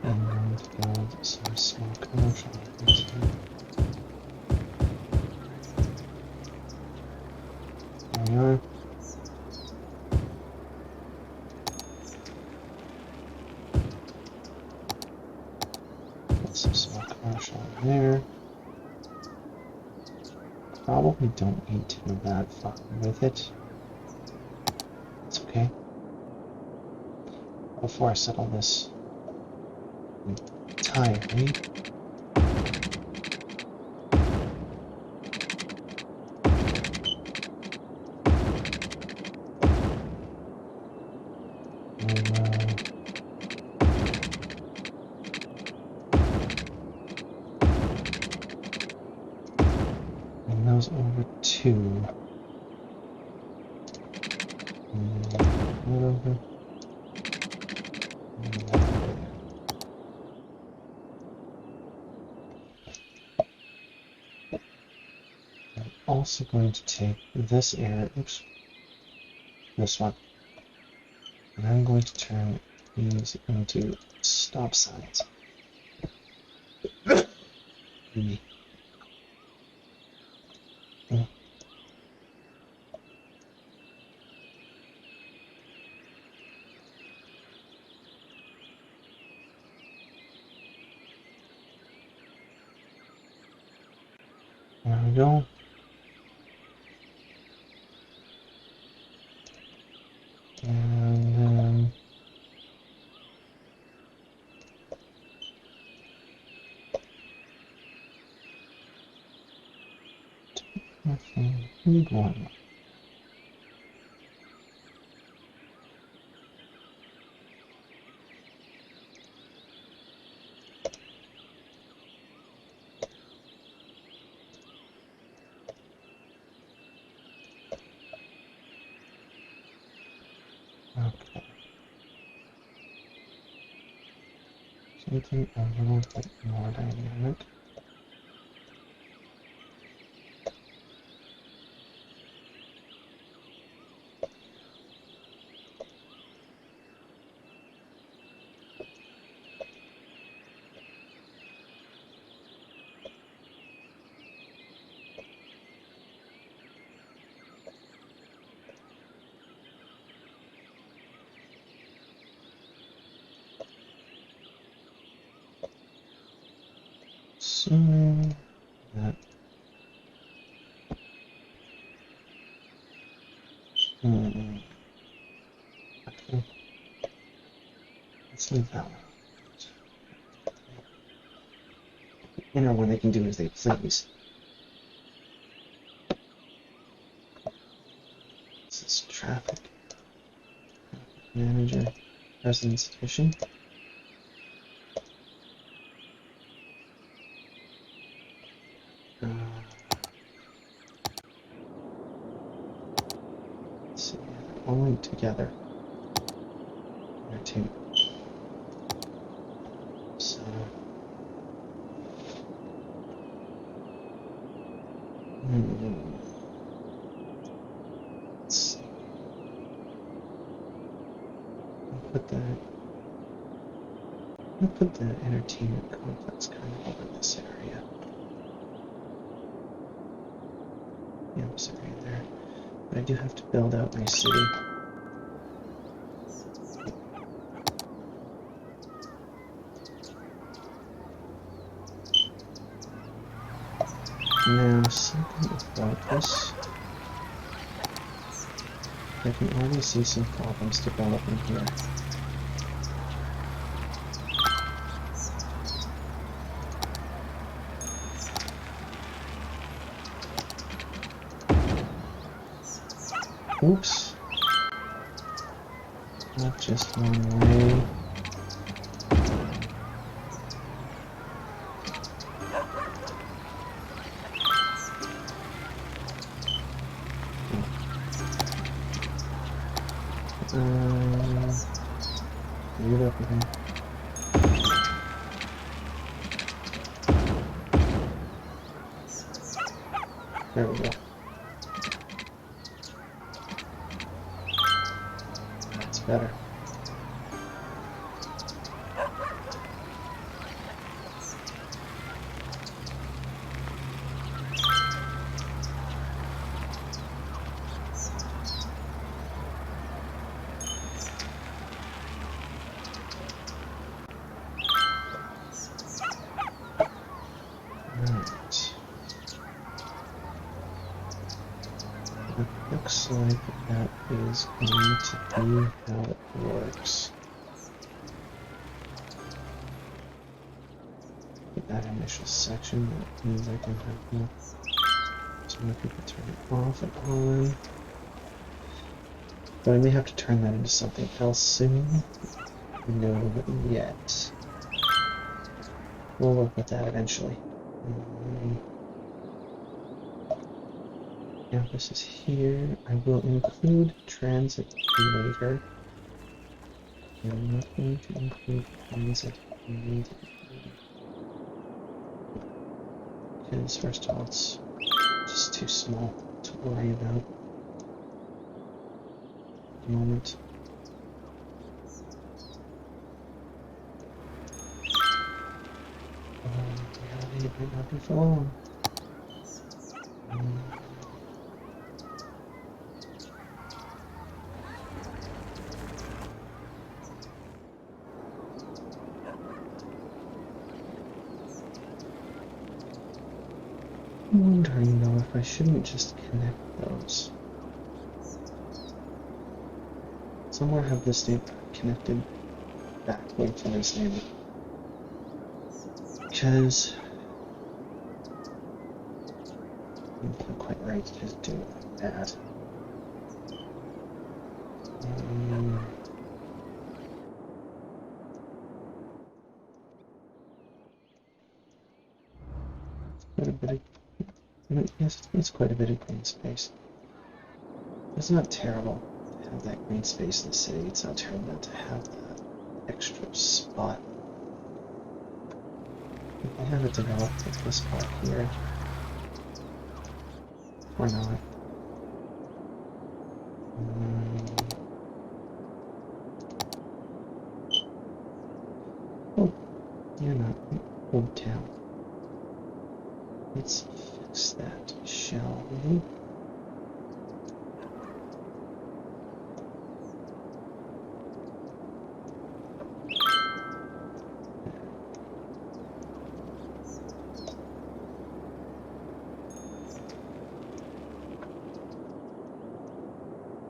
I'm going to build some small commercial areas here. There we are. Put some small commercial in there. Probably don't need to go that far with it. It's okay. Before I settle this entirely. Those over 2. I'm also going to take this area, oops, this one, and I'm going to turn these into stop signs. Mm. Mm. There we go. And then nothing. Need one. Okay. Something a little bit more dynamic. Assuming that actually, let's leave that one. The inner one they can do as they please. This is traffic manager residence edition. Let's see, they're all linked together. There too. So let's see. I'll put the entertainment complex kind of over this area. Yeah, this area there. But I do have to build out my city. Now, something about this. I can already see some problems developing here. Oops. Not just one way. Leave it up again. There we go. That's better. Looks like that is going to be how it works. With that initial section, that means I can have more. So I'm going to turn it off and on. But I may have to turn that into something else soon. No, yet. We'll work with that eventually. Campus is here. I will include transit later. I'm not going to include things that need included. Because first of all, it's just too small to worry about at the moment. Reality might not be for long. I'm wondering though if I shouldn't just connect those. Somewhere have this thing connected backward to this neighbor. Because I'm not quite right to just do it like that. Quite a bit of, yes, it's quite a bit of green space. It's not terrible to have that green space in the city. It's not terrible not to have that extra spot. If I have it developed at this spot here, or not. Oh, you're not Old Town. Let's fix that, shall we?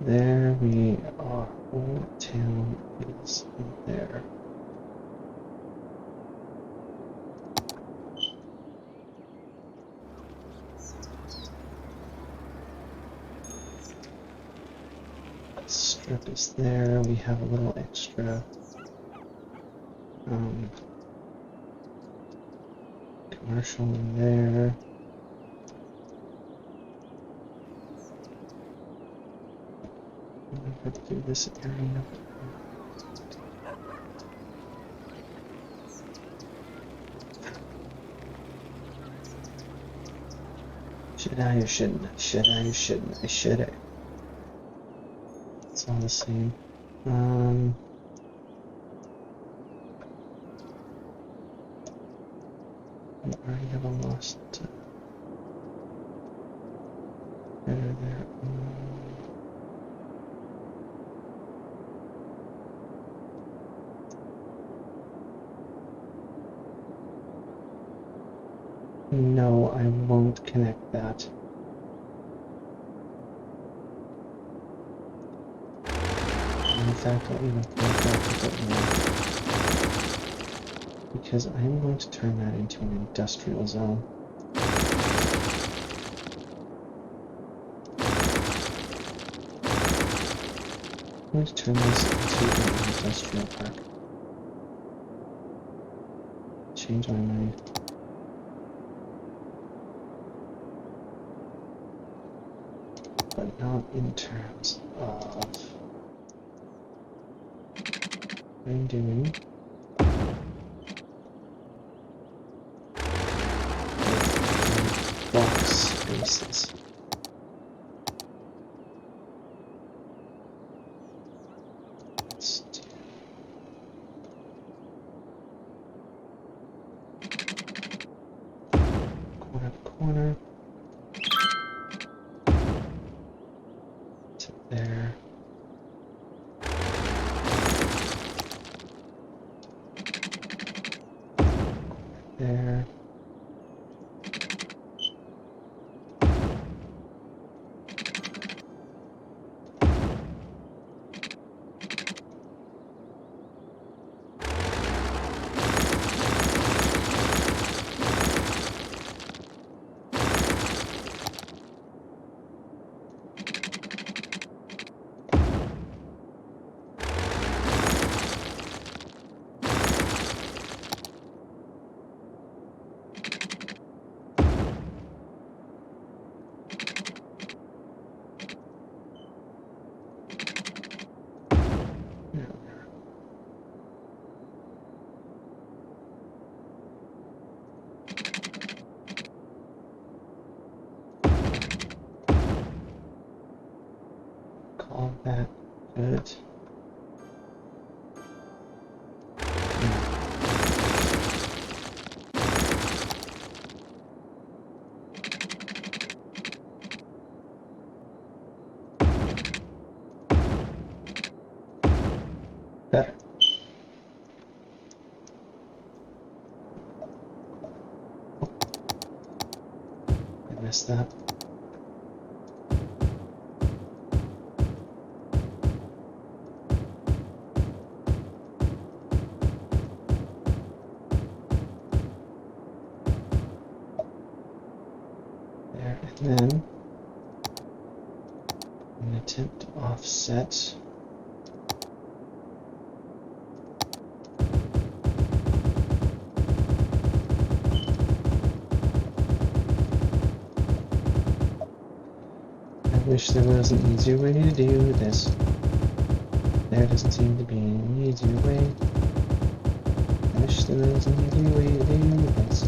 There we are. Old Town is there. Strip is there. We have a little extra commercial in there. I'm going to do this area. Should I or shouldn't I? Should I or shouldn't I? Should I? It's all the same. I already have a lost better there. No, I won't connect that. In fact, I'll even connect that a bit more. Because I am going to turn that into an industrial zone. I'm going to turn this into an industrial park. Change my mind. But not in terms of what I'm doing. Box spaces. Let's do corner to corner. To there. There. Better. Oh, I messed that. There, and then an attempt to offset. I wish there was an easier way to do this. There doesn't seem to be an easier way. I wish there was an easier way to do this.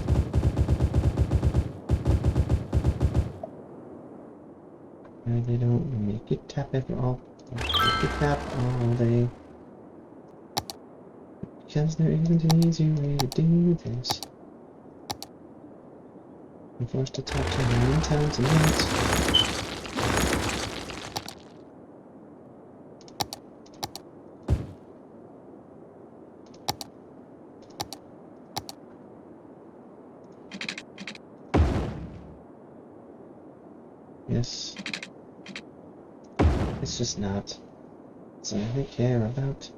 And they don't make it tap make it tap all day. Because there isn't an easier way to do this. I'm forced to tap 10 million times a minute. Yes. It's just not something I care about.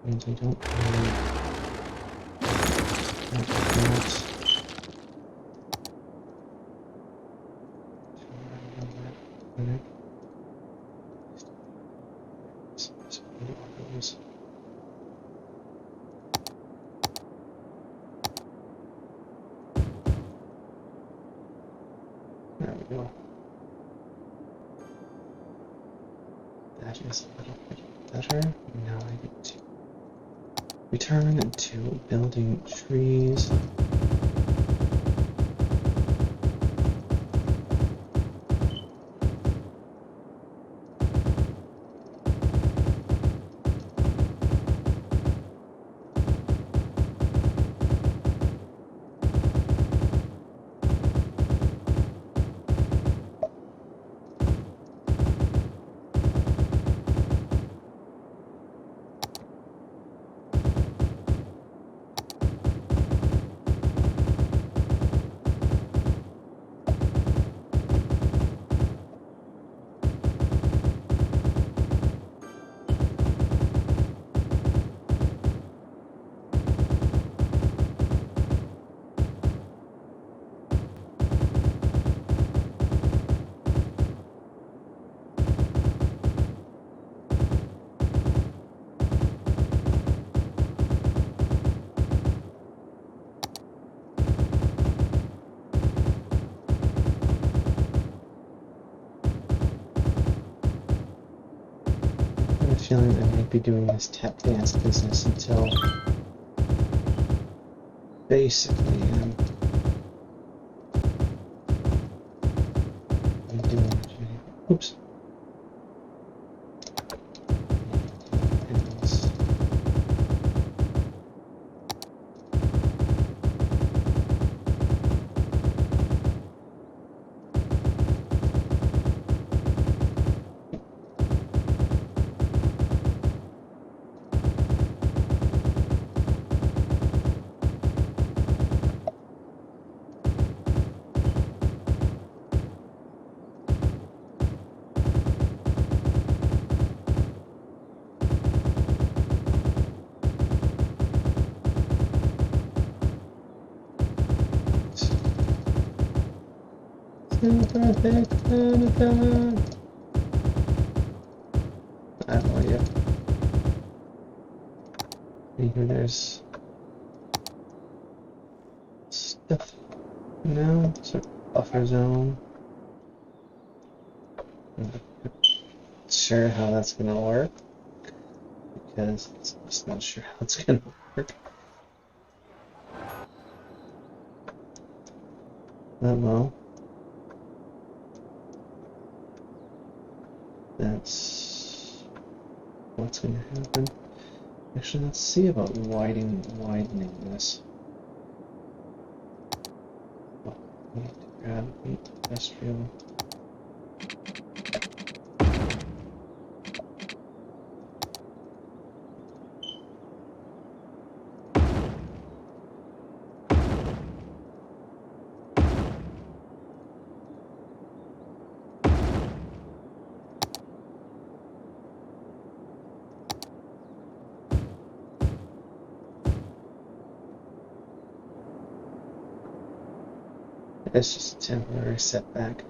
Means we don't really that. There we go. That is a little bit better. Now I get to return to building trees. I have a feeling I might be doing this tap dance business until basically I'm doing it. Oops. I have no idea. Here there's stuff now. Sort of buffer zone. I'm not sure how that's gonna work because I'm just not sure how it's gonna work. Well, that's what's going to happen. Actually, let's see about widening this. need to grab the industrial. It's just a temporary setback.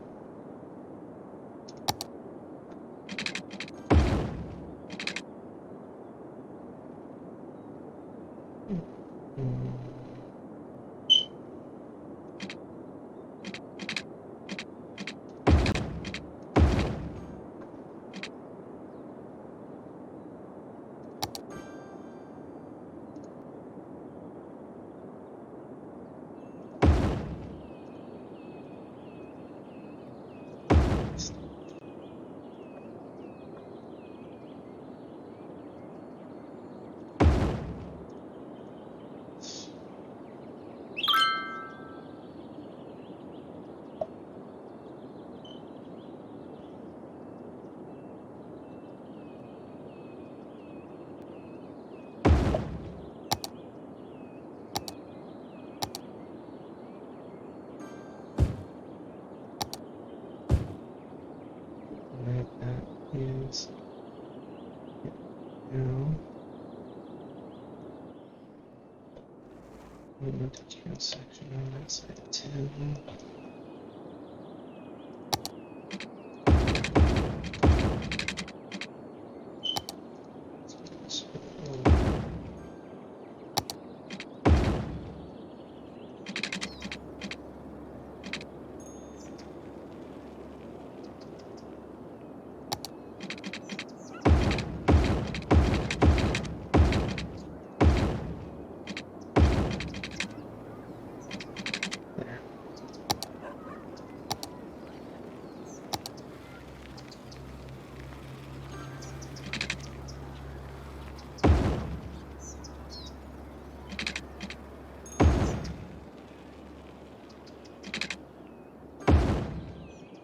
Is now the industrial section on that side of town.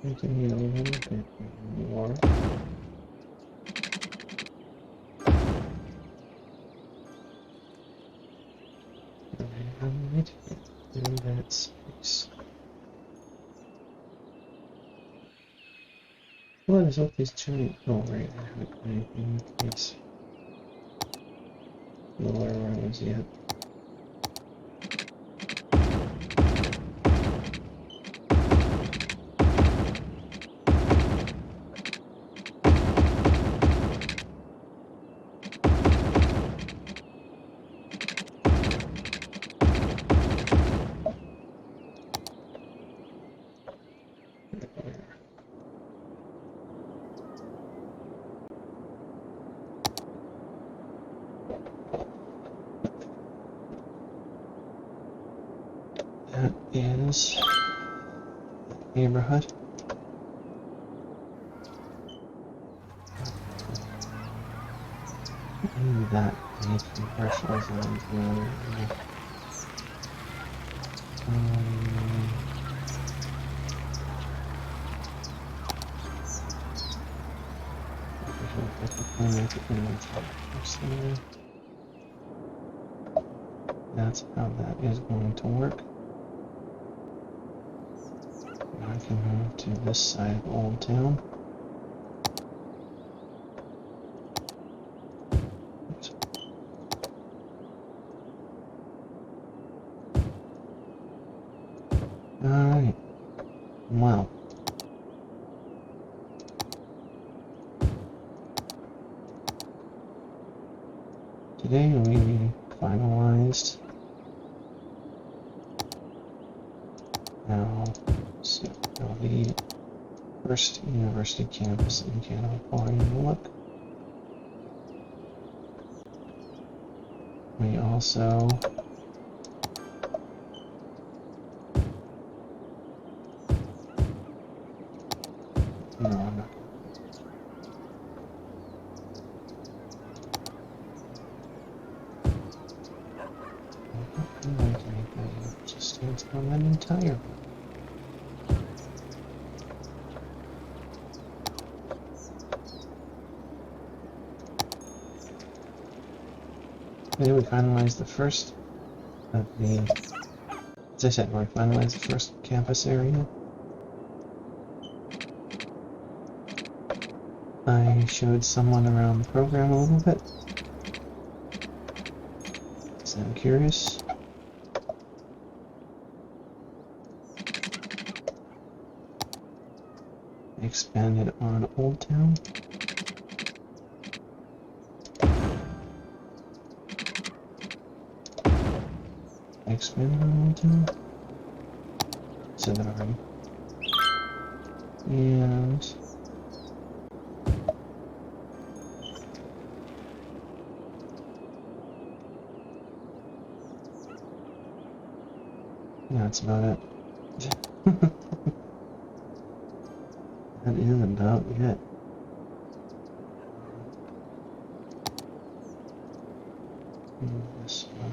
I can need a little bit more. Alright, in that space. What is up these giant? Oh, right, I haven't got anything in these lower rows yet. That is the neighborhood. And that needs some commercial zones really. That's how that is going to work. Now I can move to this side of Old Town. Alright. Well. Today we finalized the first university campus in California. We also no, I'm not. I'm going to make that just stands on that entire. Then we finalized the first of the, as I said, we finalized the first campus area. I showed someone around the program a little bit, so I'm curious. I expanded on Old Town. I expanded on Old Town. Said that already. And yeah, that's about it. That is about it. This one.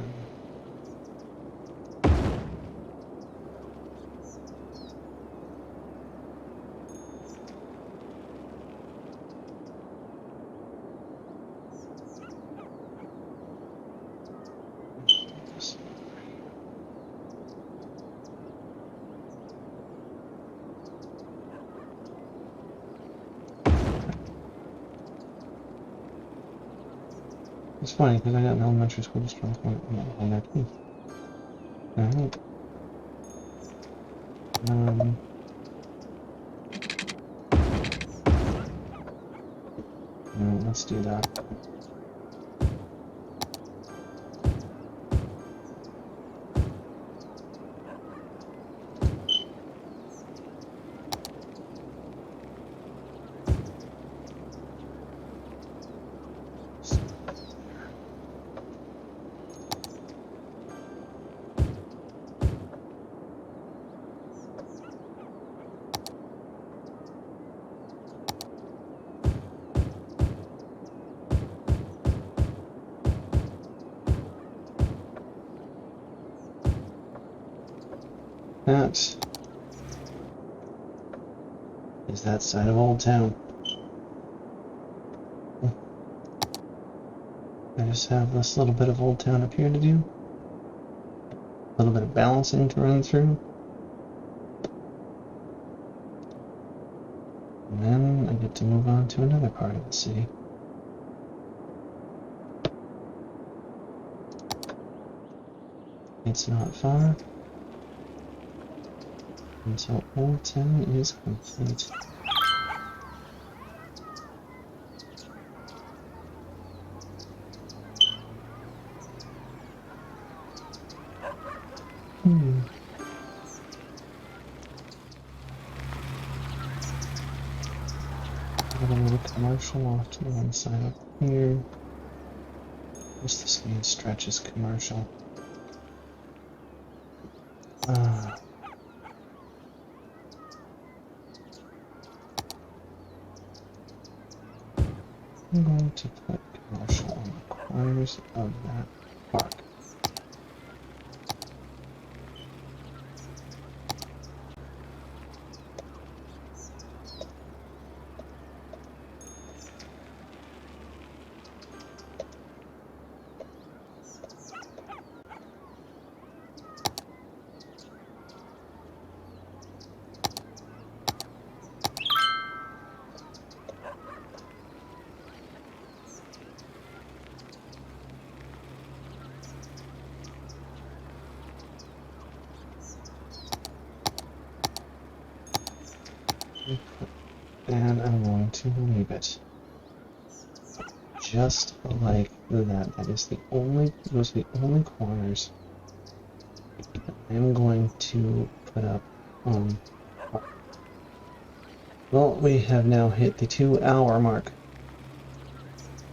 This one. It's funny because I got an elementary school district on there too. Alright. No, let's do that. That is that side of Old Town. I just have this little bit of Old Town up here to do. A little bit of balancing to run through. And then I get to move on to another part of the city. It's not far until Old Town is complete. Got a little commercial off to one side up here. Just this main stretch is commercial. I'm going to put commercial on the corners of that park. And I'm going to leave it just like that. That is the only, those are the only corners that I'm going to put up on. Well, we have now hit the 2-hour mark.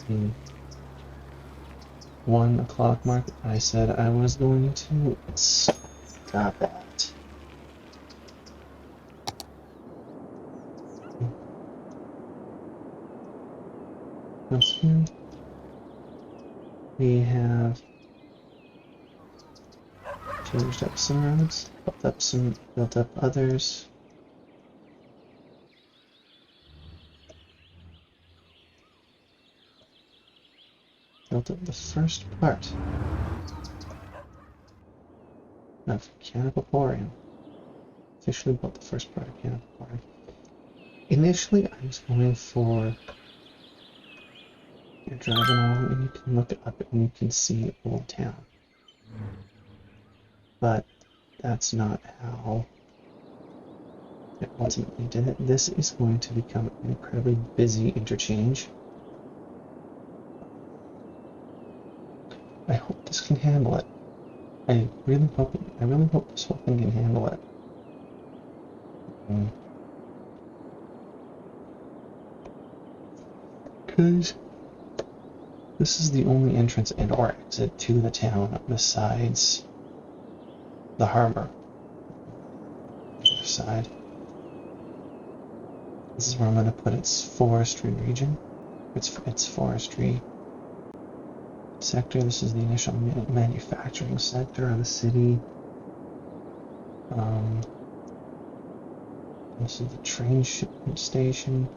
The 1 o'clock mark. I said I was going to stop that. Here we have changed up some roads, built up others. built up the first part of Canopoporium. Officially built the first part of Canopoporium. Initially, I was going for... You're driving along and you can look up and you can see Old Town. But that's not how I ultimately did it. This is going to become an incredibly busy interchange. I hope this can handle it. I really hope this whole thing can handle it. Because this is the only entrance and or exit to the town besides the harbor. The other side. This is where I'm going to put its forestry region. Its forestry sector. This is the initial manufacturing sector of the city. This is the train shipment station.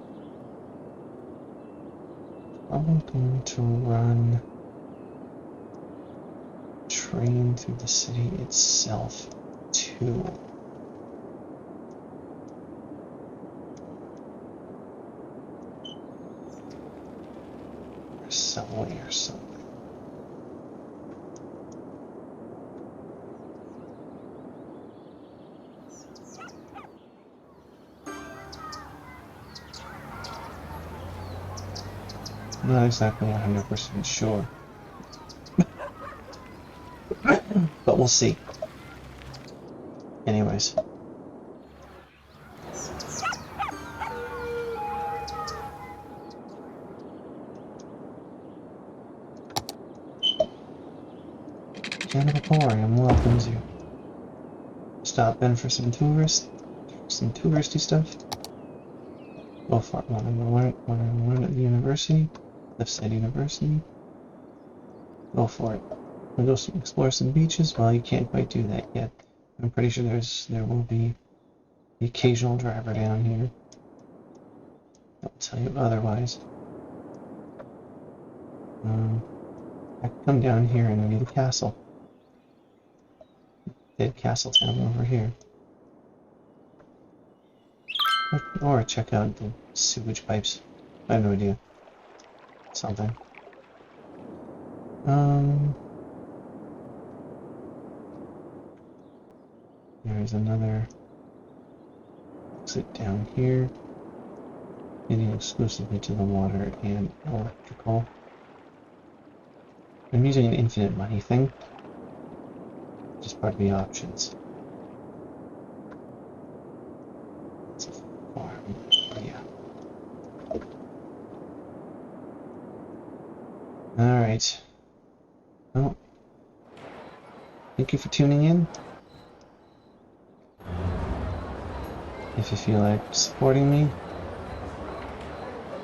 I'm going to run train through the city itself too. Or subway or something. I'm not exactly 100% sure. But we'll see. Anyways. Canopoporium welcomes you. Stop in for some touristy stuff. Go for it. Want to learn at the university? Cliffside University. Go for it. We'll go explore some beaches. Well, you can't quite do that yet. I'm pretty sure there will be the occasional driver down here. I'll tell you otherwise. I can come down here and view the castle. Dead Castle Town over here. Or check out the sewage pipes. I have no idea. Something. There's another exit down here, leading exclusively to the water and electrical. I'm using an infinite money thing, just part of the options. It's a farm, yeah. Alright. Well, thank you for tuning in. If you feel like supporting me,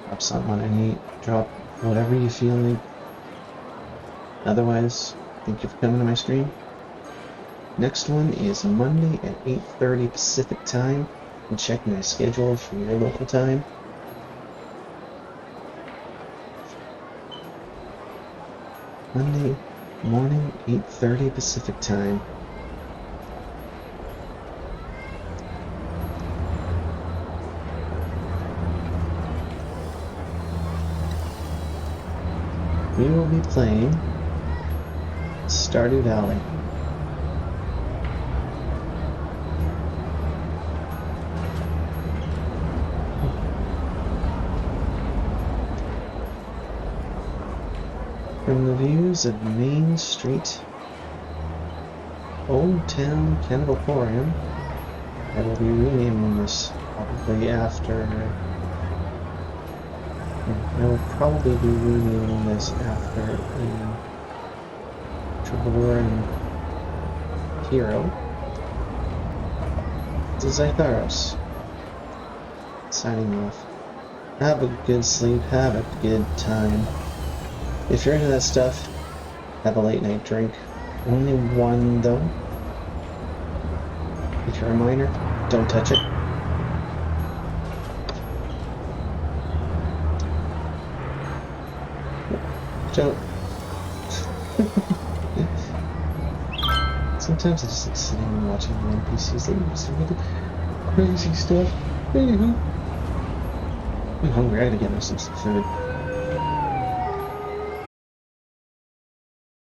drop something on any, drop whatever you feel like. Otherwise, thank you for coming to my stream. Next one is Monday at 8:30 Pacific time. And check my schedule for your local time. Monday morning, 8:30 Pacific time. We will be playing Stardew Valley. From the views of Main Street, Old Town Canopoporium, I will be renaming this probably after. I will probably be renaming this after a Traveloran hero. This is Zytharos. Signing off. Have a good sleep, have a good time. If you're into that stuff, have a late night drink. Only one though. If you're a minor, don't touch it. Ciao. Sometimes I just like sitting and watching the NPCs that do some really crazy stuff. Anywho, I'm hungry. I gotta get myself some food.